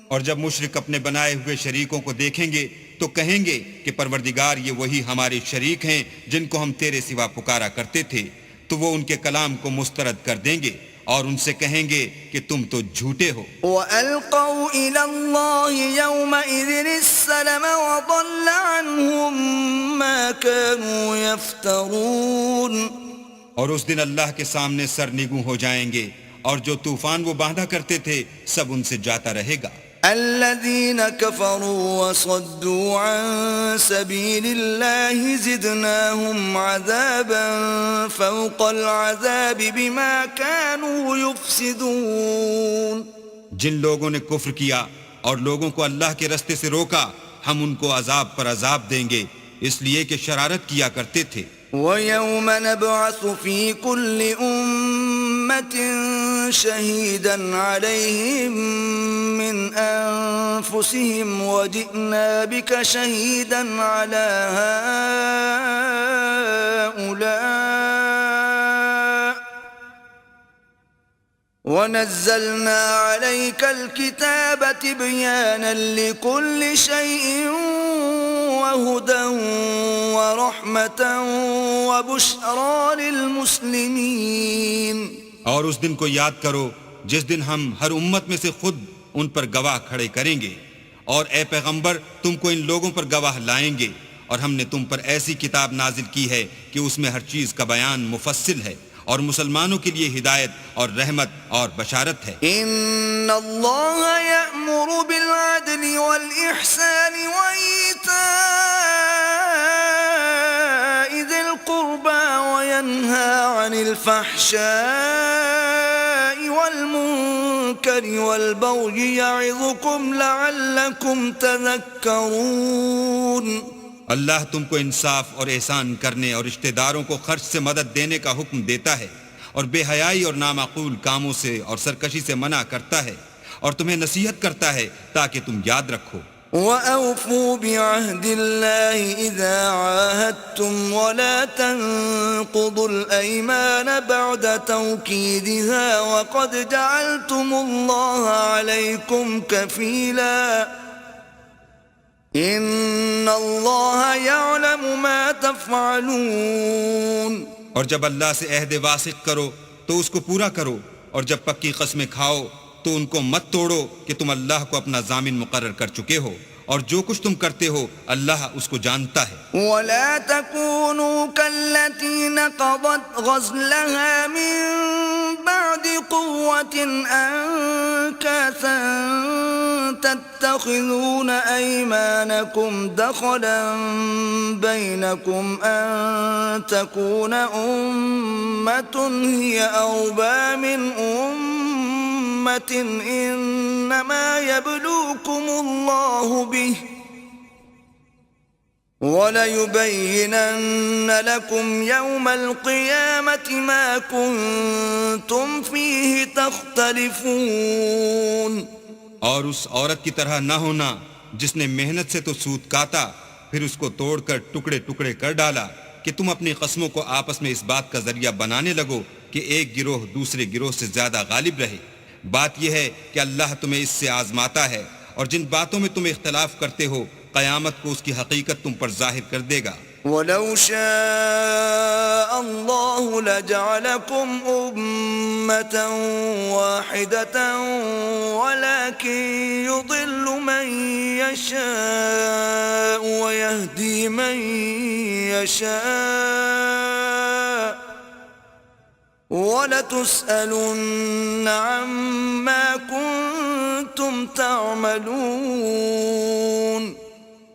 اور جب مشرک اپنے بنائے ہوئے شریکوں کو دیکھیں گے تو کہیں گے کہ پروردگار یہ وہی ہمارے شریک ہیں جن کو ہم تیرے سوا پکارا کرتے تھے. تو وہ ان کے کلام کو مسترد کر دیں گے اور ان سے کہیں گے کہ تم تو جھوٹے ہو. وَأَلْقَوْا إِلَى اللَّهِ يَوْمَئِذٍ السَّلَمَ وَضَلَّ عَنْهُمْ مَا كَانُوا يَفْتَرُونَ. اور اس دن اللہ کے سامنے سرنگوں ہو جائیں گے اور جو طوفان وہ باندھا کرتے تھے سب ان سے جاتا رہے گا. الذين كفروا وصدوا عن سبيل الله زدناهم عذابا فوق العذاب بما كانوا يفسدون. جن لوگوں نے کفر کیا اور لوگوں کو اللہ کے رستے سے روکا ہم ان کو عذاب پر عذاب دیں گے اس لیے کہ شرارت کیا کرتے تھے۔ وَيَوْمَ نَبْعَثُ فِي كُلِّ أُمَّةٍ شَهِيدًا عَلَيْهِمْ مِنْ أَنفُسِهِمْ وَجِئْنَا بِكَ شَهِيدًا عَلَى هَؤُلَاءِ وَنَزَّلْنَا عَلَيْكَ الْكِتَابَ تِبْيَانًا لِكُلِّ شَيْءٍ وَهُدًى وَرَحْمَةً وَبُشْرَى لِلْمُسْلِمِينَ۔ اور اس دن کو یاد کرو جس دن ہم ہر امت میں سے خود ان پر گواہ کھڑے کریں گے، اور اے پیغمبر تم کو ان لوگوں پر گواہ لائیں گے، اور ہم نے تم پر ایسی کتاب نازل کی ہے کہ اس میں ہر چیز کا بیان مفصل ہے اور مسلمانوں کے لیے ہدایت اور رحمت اور بشارت ہے۔ ان اللہ یأمر بالعدل والإحسان وإیتاء ذی القربى وینہی عن الفحشاء والمنکر والبغی یعظکم لعلکم تذکرون۔ اللہ تم کو انصاف اور احسان کرنے اور رشتہ داروں کو خرچ سے مدد دینے کا حکم دیتا ہے، اور بے حیائی اور نامعقول کاموں سے اور سرکشی سے منع کرتا ہے، اور تمہیں نصیحت کرتا ہے تاکہ تم یاد رکھو۔ وَأَوْفُوا بِعَهْدِ اللَّهِ إِذَا عَاهَدتُّمْ وَلَا تَنقُضُوا الْأَيْمَانَ بَعْدَ تَوْكِيدِهَا وَقَدْ جَعَلْتُمُ اللَّهَ عَلَيْكُمْ كَفِيلًا ان اللہ یعلم ما تفعلون۔ اور جب اللہ سے عہد واثق کرو تو اس کو پورا کرو، اور جب پکی قسمیں کھاؤ تو ان کو مت توڑو کہ تم اللہ کو اپنا ضامن مقرر کر چکے ہو، اور جو کچھ تم کرتے ہو اللہ اس کو جانتا ہے۔ ولا تكونوا كالتي نقضت غزلها من بعد قوة أنكاثا تتخذون أيمانكم دخلا بينكم أن تكون أمة هي أربى من أمة إنما يبلوكم الله به وَلَيُبَيِّنَنَّ لَكُمْ يَوْمَ الْقِيَامَةِ مَا كُنْتُمْ فِيهِ تَخْتَلِفُونَ۔ اور اس عورت کی طرح نہ ہونا جس نے محنت سے تو سود کاتا پھر اس کو توڑ کر ٹکڑے ٹکڑے کر ڈالا کہ تم اپنی قسموں کو آپس میں اس بات کا ذریعہ بنانے لگو کہ ایک گروہ دوسرے گروہ سے زیادہ غالب رہے۔ بات یہ ہے کہ اللہ تمہیں اس سے آزماتا ہے، اور جن باتوں میں تم اختلاف کرتے ہو قیامت کو اس کی حقیقت تم پر ظاہر کر دے گا۔ وَلَوْ شَاءَ اللَّهُ لَجَعَلَكُمْ أُمَّةً وَاحِدَةً وَلَكِنْ يُضِلُّ مَنْ يَشَاءُ وَيَهْدِي مَنْ يَشَاءُ وَلَتُسْأَلُنَّ عَمَّا كُنْتُمْ تَعْمَلُونَ۔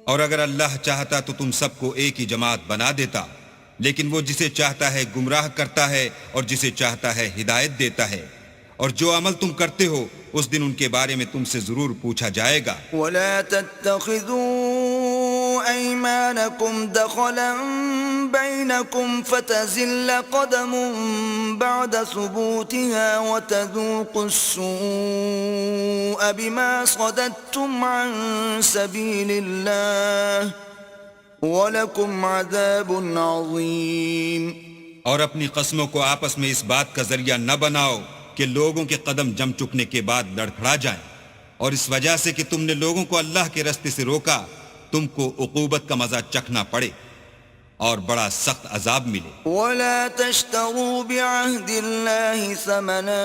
اور اگر اللہ چاہتا تو تم سب کو ایک ہی جماعت بنا دیتا، لیکن وہ جسے چاہتا ہے گمراہ کرتا ہے اور جسے چاہتا ہے ہدایت دیتا ہے، اور جو عمل تم کرتے ہو اس دن ان کے بارے میں تم سے ضرور پوچھا جائے گا۔ وَلَا تَتَّخِذُوا أَيْمَانَكُمْ دَخَلًا بَيْنَكُمْ فَتَزِلَّ قَدَمٌ بَعْدَ ثُبُوتِهَا وَتَذُوقُوا السُّوءَ بِمَا صَدَدتُّمْ عَنْ سَبِيلِ اللَّهِ وَلَكُمْ عَذَابٌ عَظِيمٌ۔ اور اپنی قسموں کو آپس میں اس بات کا ذریعہ نہ بناؤ کہ لوگوں کے قدم جم چکنے کے بعد لڑکھڑا جائیں، اور اس وجہ سے کہ تم نے لوگوں کو اللہ کے راستے سے روکا تم کو عقوبت کا مزہ چکھنا پڑے اور بڑا سخت عذاب ملے۔ وَلَا تَشْتَرُوا بِعَهْدِ اللَّهِ ثَمَنًا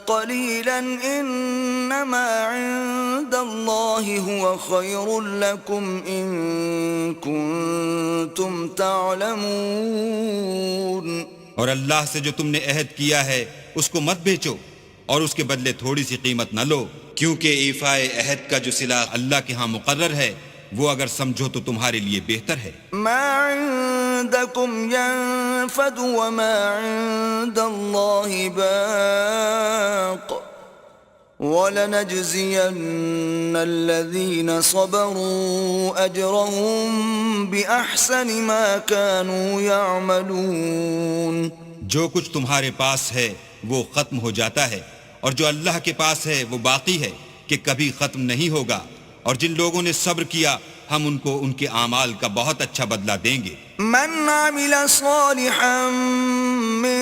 قَلِيلًا إِنَّمَا عِندَ اللَّهِ هُوَ خَيْرٌ لَكُمْ إِن كُنتُمْ تَعْلَمُونَ۔ اور اللہ سے جو تم نے عہد کیا ہے اس کو مت بیچو، اور اس کے بدلے تھوڑی سی قیمت نہ لو، کیونکہ ایفائے عہد کا جو صلہ اللہ کے ہاں مقرر ہے وہ اگر سمجھو تو تمہارے لیے بہتر ہے۔ ما عندكم ينفد وما عند الله باق وَلَنَجْزِيَنَّ الَّذِينَ صَبَرُوا أَجْرَهُمْ بِأَحْسَنِ مَا كَانُوا يَعْمَلُونَ. جو کچھ تمہارے پاس ہے وہ ختم ہو جاتا ہے، اور جو اللہ کے پاس ہے وہ باقی ہے کہ کبھی ختم نہیں ہوگا. اور جن لوگوں نے صبر کیا ہم ان کو ان کے اعمال کا بہت اچھا بدلہ دیں گے. من عمل صالحا من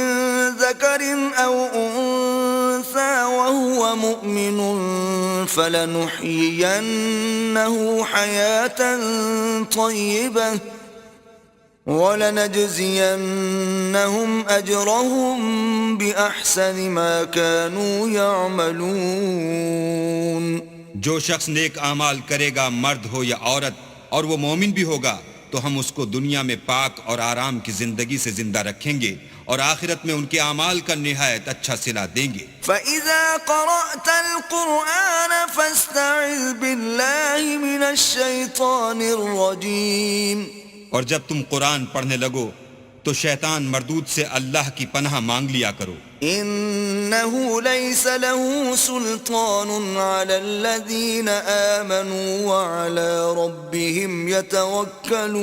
ذكر أو أنثى وهو مؤمن فلنحيينه حياة طيبة وَلَنَجْزِيَنَّهُمْ أَجْرَهُمْ بِأَحْسَنِ مَا كَانُوا يَعْمَلُونَ. جو شخص نیک اعمال کرے گا، مرد ہو یا عورت، اور وہ مومن بھی ہوگا، تو ہم اس کو دنیا میں پاک اور آرام کی زندگی سے زندہ رکھیں گے اور آخرت میں ان کے اعمال کا نہایت اچھا صلہ دیں گے. فَإِذَا قَرَأْتَ الْقُرْآنَ فَاسْتَعِذْ بِاللَّهِ مِنَ الشَّيْطَانِ الرَّجِيمِ. اور جب تم قرآن پڑھنے لگو تو شیطان مردود سے اللہ کی پناہ مانگ لیا کرو. إِنَّهُ لَيْسَ لَهُ سُلْطَانٌ عَلَى الَّذِينَ آمَنُوا وَعَلَى رَبِّهِمْ يَتَوَكَّلُونَ.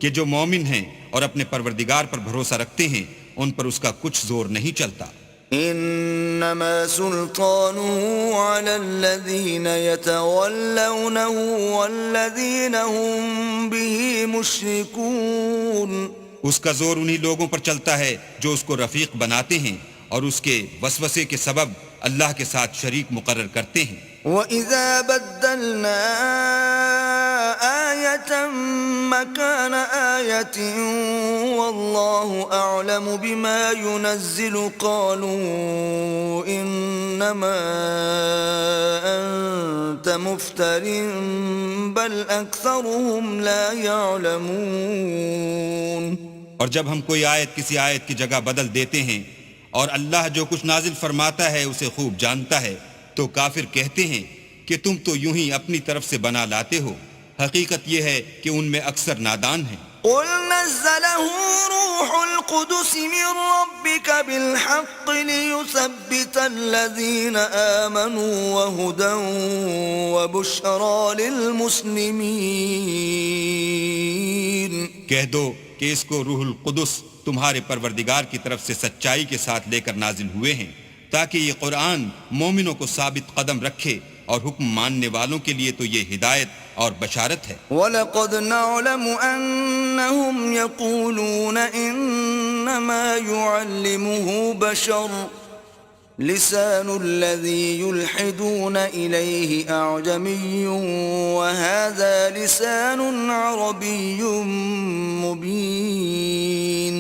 کہ جو مومن ہیں اور اپنے پروردگار پر بھروسہ رکھتے ہیں ان پر اس کا کچھ زور نہیں چلتا. انما سلطانه على الذين يتولونه والذين هم به مشركون. اس کا زور انہی لوگوں پر چلتا ہے جو اس کو رفیق بناتے ہیں اور اس کے وسوسے کے سبب اللہ کے ساتھ شریک مقرر کرتے ہیں. وَإِذَا بَدَّلْنَا آيَةً مَكَانَ آيَةٍ وَاللَّهُ أَعْلَمُ بِمَا يُنَزِّلُ قَالُوا إِنَّمَا أَنْتَ مُفْتَرٍ بَلْ أَكْثَرُهُمْ لَا يَعْلَمُونَ. اور جب ہم کوئی آیت کسی آیت کی جگہ بدل دیتے ہیں اور اللہ جو کچھ نازل فرماتا ہے اسے خوب جانتا ہے، تو کافر کہتے ہیں کہ تم تو یوں ہی اپنی طرف سے بنا لاتے ہو. حقیقت یہ ہے کہ ان میں اکثر نادان ہیں. قُلْ نَزَّلَهُ رُوحُ الْقُدُسِ مِنْ رَبِّكَ بِالْحَقِّ لِيُثَبِّتَ الَّذِينَ آمَنُوا وَهُدًى وَبُشْرَى لِلْمُسْلِمِينَ. کہہ دو کہ اس کو روح القدس تمہارے پروردگار کی طرف سے سچائی کے ساتھ لے کر نازل ہوئے ہیں تاکہ یہ قرآن مومنوں کو ثابت قدم رکھے، اور حکم ماننے والوں کے لیے تو یہ ہدایت اور بشارت ہے. وَلَقَدْ نَعْلَمُ أَنَّهُمْ يَقُولُونَ إِنَّمَا يُعَلِّمُهُ بَشَرٌ لِسَانُ الَّذِي يُلْحِدُونَ إِلَيْهِ أَعْجَمِيٌّ وَهَذَا لِسَانٌ عَرَبِيٌّ مُبِينٌ.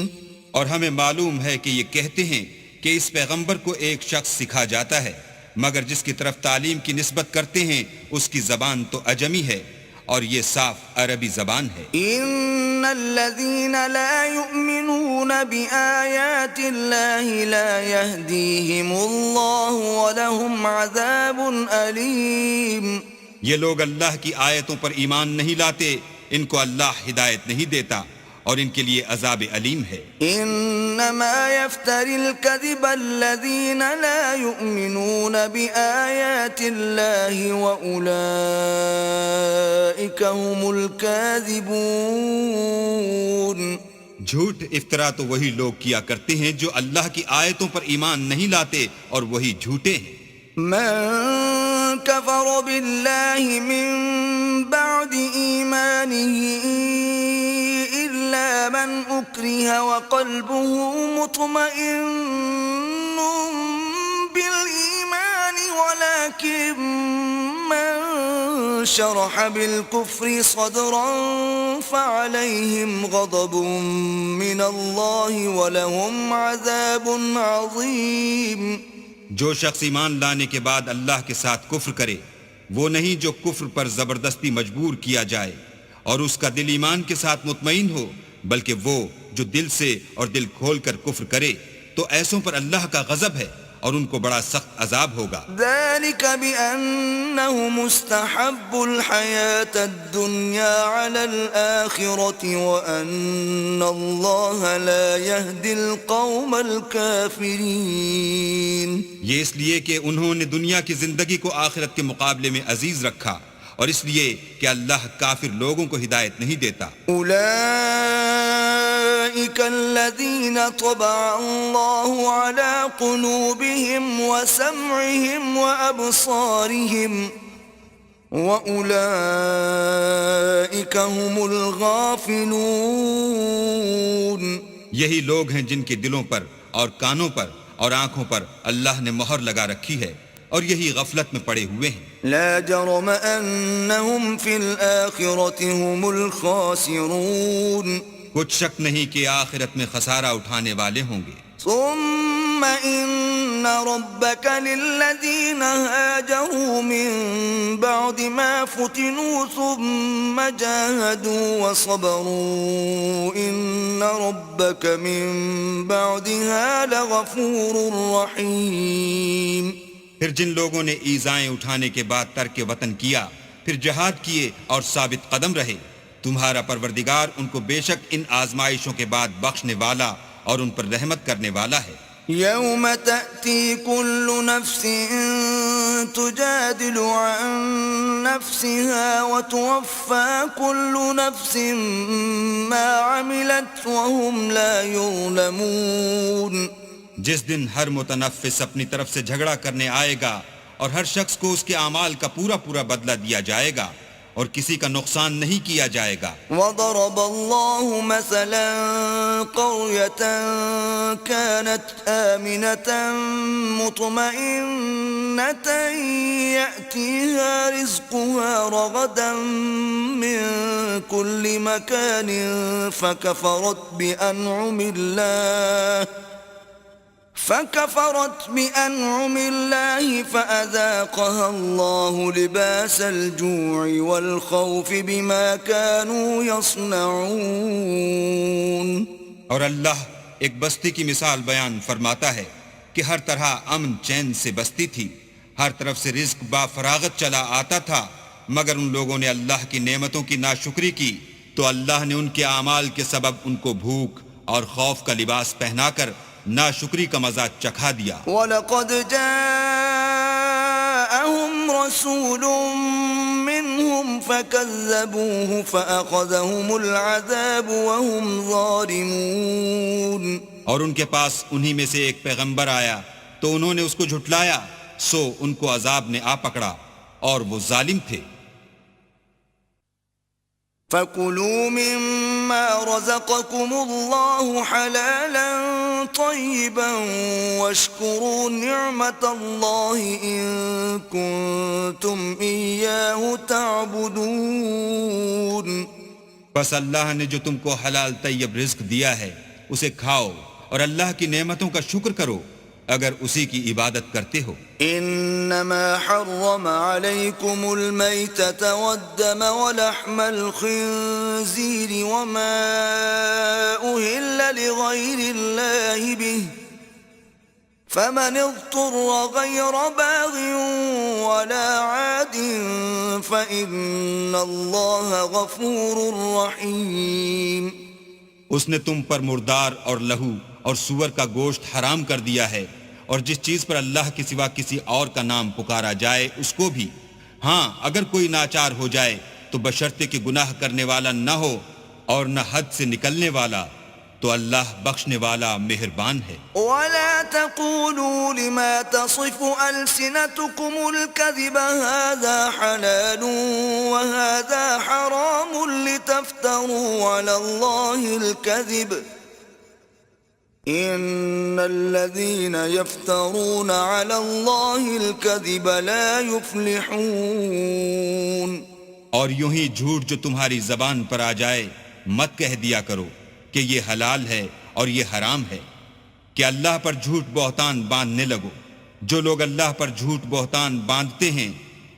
اور ہمیں معلوم ہے کہ یہ کہتے ہیں کہ اس پیغمبر کو ایک شخص سکھا جاتا ہے، مگر جس کی طرف تعلیم کی نسبت کرتے ہیں اس کی زبان تو عجمی ہے اور یہ صاف عربی زبان ہے. ان الذين لا يؤمنون بآيات الله لا يهديهم الله ولهم عذاب أليم. یہ لوگ اللہ کی آیتوں پر ایمان نہیں لاتے، ان کو اللہ ہدایت نہیں دیتا اور ان کے لیے عذاب علیم ہے. انما يفتري الكذب الذين لا يؤمنون بآيات الله واولئك هم الكاذبون. جھوٹ افطرا تو وہی لوگ کیا کرتے ہیں جو اللہ کی آیتوں پر ایمان نہیں لاتے اور وہی جھوٹے ہیں. من كفر بالله من بعد إيمانه إلا من أكره وقلبه مطمئن بالإيمان ولكن من شرح بالكفر صدرا فعليهم غضب من الله ولهم عذاب عظيم. جو شخص ایمان لانے کے بعد اللہ کے ساتھ کفر کرے وہ نہیں جو کفر پر زبردستی مجبور کیا جائے اور اس کا دل ایمان کے ساتھ مطمئن ہو، بلکہ وہ جو دل سے اور دل کھول کر کفر کرے تو ایسوں پر اللہ کا غضب ہے اور ان کو بڑا سخت عذاب ہوگا۔ ذلك بأنهم استحبوا الحياة الدنيا على الآخرة وأن الله لا يهدي القوم الكافرين۔ یہ اس لیے کہ انہوں نے دنیا کی زندگی کو آخرت کے مقابلے میں عزیز رکھا، اور اس لیے کہ اللہ کافر لوگوں کو ہدایت نہیں دیتا۔ أولئك الذين طبع الله على قلوبهم وسمعهم وأبصارهم وأولئك هم الغافلون۔ یہی لوگ ہیں جن کے دلوں پر اور کانوں پر اور آنکھوں پر اللہ نے مہر لگا رکھی ہے، اور یہی غفلت میں پڑے ہوئے ہیں۔ لا جرم أنهم في الآخرة هم الخاسرون۔ کچھ شک نہیں کہ آخرت میں خسارہ اٹھانے والے ہوں گے۔ ثم إن ربك للذين هاجروا من بعد ما فتنوا ثم جاهدوا وصبروا إن ربك من بعدها لغفور رحيم۔ پھر جن لوگوں نے ایذائیں اٹھانے کے بعد ترک وطن کیا، پھر جہاد کیے اور ثابت قدم رہے، تمہارا پروردگار ان کو بے شک ان آزمائشوں کے بعد بخشنے والا اور ان پر رحمت کرنے والا ہے۔ يوم تأتي كل نفس تجادل عن نفسها وتوفى كل نفس ما عملت وهم لا يظلمون۔ جس دن ہر متنفس اپنی طرف سے جھگڑا کرنے آئے گا اور ہر شخص کو اس کے اعمال کا پورا پورا بدلہ دیا جائے گا اور کسی کا نقصان نہیں کیا جائے گا۔ وضرب الله مثلا قرية كانت آمنة مطمئنة يأتيها رزقها رغدا من كل مكان فكفرت بأنعم الله فأذاقها الله لباس الجوع والخوف بما كانوا يصنعون۔ اور اللہ ایک بستی کی مثال بیان فرماتا ہے کہ ہر طرح امن چین سے بستی تھی، ہر طرف سے رزق با فراغت چلا آتا تھا، مگر ان لوگوں نے اللہ کی نعمتوں کی ناشکری کی تو اللہ نے ان کے اعمال کے سبب ان کو بھوک اور خوف کا لباس پہنا کر ناشکری کا مزہ چکھا دیا۔ وَلَقَدْ جَاءَهُمْ رَسُولٌ مِّنْهُمْ فَكَذَّبُوهُ فَأَخَذَهُمُ الْعَذَابُ وَهُمْ ظَالِمُونَ۔ اور ان کے پاس انہی میں سے ایک پیغمبر آیا تو انہوں نے اس کو جھٹلایا، سو ان کو عذاب نے آ پکڑا اور وہ ظالم تھے۔ فَكُلُوا مِمَّا رَزَقَكُمُ اللَّهُ حَلَالًا طَيِّبًا وَاشْكُرُوا نِعْمَةَ اللَّهِ إِن كُنتُمْ إِيَّاهُ تَعْبُدُونَ۔ بس اللہ نے جو تم کو حلال طیب رزق دیا ہے اسے کھاؤ اور اللہ کی نعمتوں کا شکر کرو اگر اسی کی عبادت کرتے ہو۔ انما حرم عليكم الميتة والدم ولحم الخنزير وما أهل لغير الله به فمن اضطر غير باغ ولا عاد فإن الله غفور رحيم۔ اس نے تم پر مردار اور لہو اور سور کا گوشت حرام کر دیا ہے، اور جس چیز پر اللہ کے سوا کسی اور کا نام پکارا جائے اس کو بھی، ہاں اگر کوئی ناچار ہو جائے تو بشرطے کہ گناہ کرنے والا نہ ہو اور نہ حد سے نکلنے والا، تو اللہ بخشنے والا مہربان ہے۔ وَلَا تَقُولُوا لِمَا تَصِفُ أَلْسِنَتُكُمُ الْكَذِبَ هَذَا حَلَالٌ وَهَذَا حَرَامٌ لِتَفْتَرُوا عَلَى اللَّهِ الْكَذِبَ إِنَّ الَّذِينَ يَفْتَرُونَ عَلَى اللَّهِ الْكَذِبَ لَا يُفْلِحُونَ۔ اور یوں ہی جھوٹ جو تمہاری زبان پر آ جائے مت کہہ دیا کرو کہ یہ حلال ہے اور یہ حرام ہے، کہ اللہ پر جھوٹ بہتان باندھنے لگو۔ جو لوگ اللہ پر جھوٹ بہتان باندھتے ہیں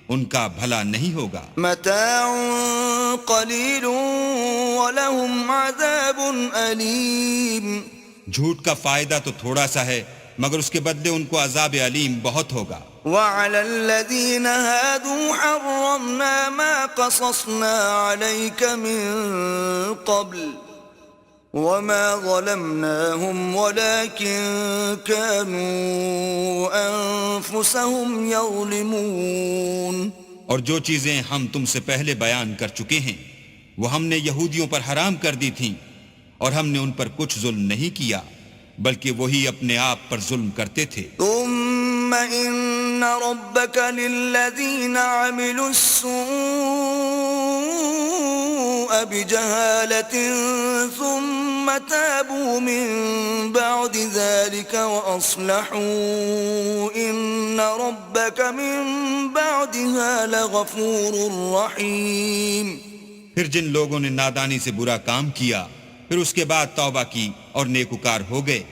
ان کا بھلا نہیں ہوگا۔ متاع قلیل ولہم عذاب علیم۔ جھوٹ کا فائدہ تو تھوڑا سا ہے مگر اس کے بدلے ان کو عذاب علیم بہت ہوگا. وعلى الذين هادوا حرمنا ما قصصنا عليك من قبل وما ظلمناهم ولكن كانوا أنفسهم يظلمون. اور جو چیزیں ہم تم سے پہلے بیان کر چکے ہیں وہ ہم نے یہودیوں پر حرام کر دی تھیں، اور ہم نے ان پر کچھ ظلم نہیں کیا بلکہ وہی اپنے آپ پر ظلم کرتے تھے. ثم إن ربك للذين عملوا السوء بجهالة ثم تابوا من بعد ذلك وأصلحوا إن ربك من بعدها لغفور رحيم. پھر جن لوگوں نے نادانی سے برا کام کیا پھر اس کے بعد توبہ کی اور نیکوکار ہو گئے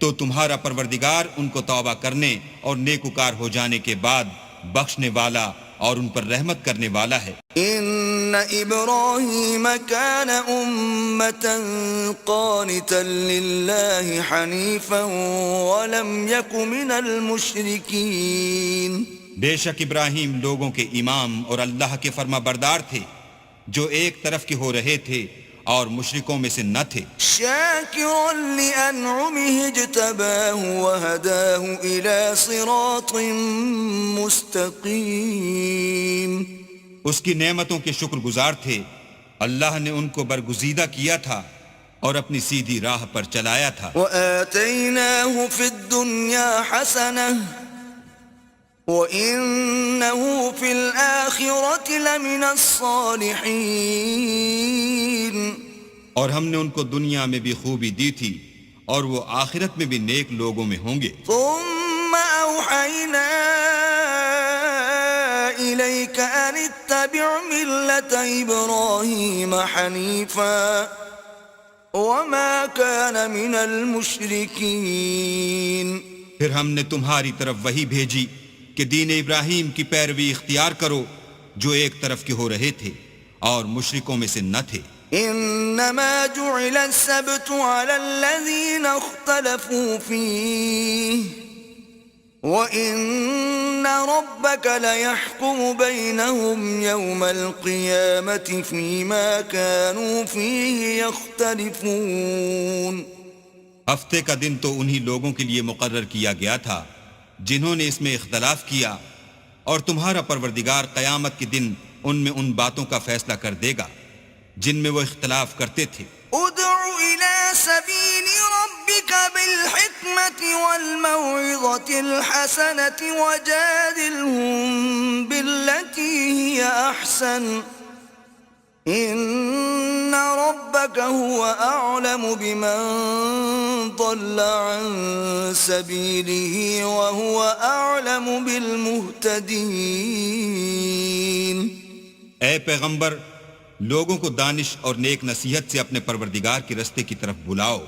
تو تمہارا پروردگار ان کو توبہ کرنے اور نیکوکار ہو جانے کے بعد بخشنے والا اور ان پر رحمت کرنے والا ہے. ان ابراہیم کان امتا قانتا للہ حنیفا ولم یک من المشرکین. بے شک ابراہیم لوگوں کے امام اور اللہ کے فرما بردار تھے جو ایک طرف کے ہو رہے تھے اور مشرکوں میں سے نہ تھے. شاکرا لانعمه اجتباہ وہداہ الى صراط مستقیم. اس کی نعمتوں کے شکر گزار تھے، اللہ نے ان کو برگزیدہ کیا تھا اور اپنی سیدھی راہ پر چلایا تھا. وآتیناہ فی الدنیا حسنہ وَإِنَّهُ فِي الْآخِرَةِ لَمِنَ الصَّالِحِينَ. اور ہم نے ان کو دنیا میں بھی خوبی دی تھی اور وہ آخرت میں بھی نیک لوگوں میں ہوں گے. ثُمَّ أَوْحَيْنَا إِلَيْكَ أَنِ اتَّبِعْ مِلَّةَ إِبْرَاهِيمَ حَنِيفًا وَمَا كَانَ مِنَ الْمُشْرِكِينَ. پھر ہم نے تمہاری طرف وحی بھیجی کہ دین ابراہیم کی پیروی اختیار کرو جو ایک طرف کے ہو رہے تھے اور مشرکوں میں سے نہ تھے. انما جعل السبت على الذين اختلفوا فيه وان ربك ليحكم بينهم يوم القيامة فيما كانوا فيه يختلفون. ہفتے کا دن تو انہی لوگوں کے لیے مقرر کیا گیا تھا جنہوں نے اس میں اختلاف کیا، اور تمہارا پروردگار قیامت کے دن ان میں ان باتوں کا فیصلہ کر دے گا جن میں وہ اختلاف کرتے تھے. ادع الى سبيل ربك بالحكمة والموعظة الحسنة وجادلهم بالتي هي احسن ان ربك هو اعلم بمن ضل عن سبيله وهو اعلم بالمهتدين. اے پیغمبر، لوگوں کو دانش اور نیک نصیحت سے اپنے پروردگار کے رستے کی طرف بلاؤ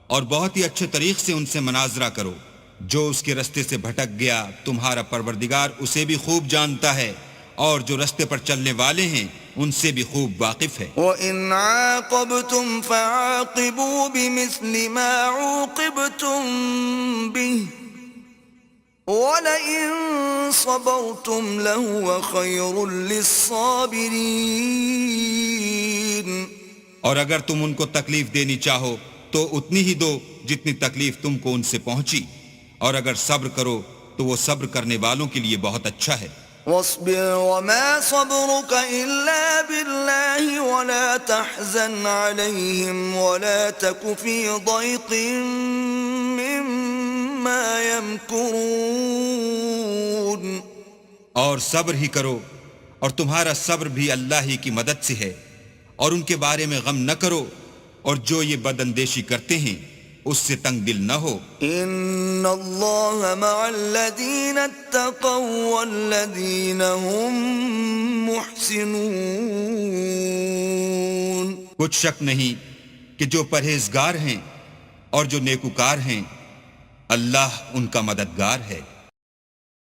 اور بہت ہی اچھے طریق سے ان سے مناظرہ کرو. جو اس کے رستے سے بھٹک گیا تمہارا پروردگار اسے بھی خوب جانتا ہے، اور جو رستے پر چلنے والے ہیں ان سے بھی خوب واقف ہے. وَإِنْ عَاقَبْتُمْ فَعَاقِبُوا بِمِثْلِ مَا عُوقِبْتُمْ بِهِ وَلَئِن صَبَرْتُمْ لَهُوَ خَيْرٌ لِلصَّابِرِينَ. اور اگر تم ان کو تکلیف دینی چاہو تو اتنی ہی دو جتنی تکلیف تم کو ان سے پہنچی، اور اگر صبر کرو تو وہ صبر کرنے والوں کے لیے بہت اچھا ہے. واصبر وما صبرك إلا بالله ولا تحزن عليهم ولا تك في ضيق مما يمكرون. اور صبر ہی کرو، اور تمہارا صبر بھی اللہ ہی کی مدد سے ہے، اور ان کے بارے میں غم نہ کرو، اور جو یہ بد اندیشی کرتے ہیں اس سے تنگ دل نہ ہو. ان اللہ مع الذین اتقوا والذین هم محسنون. کچھ شک نہیں کہ جو پرہیزگار ہیں اور جو نیکوکار ہیں اللہ ان کا مددگار ہے.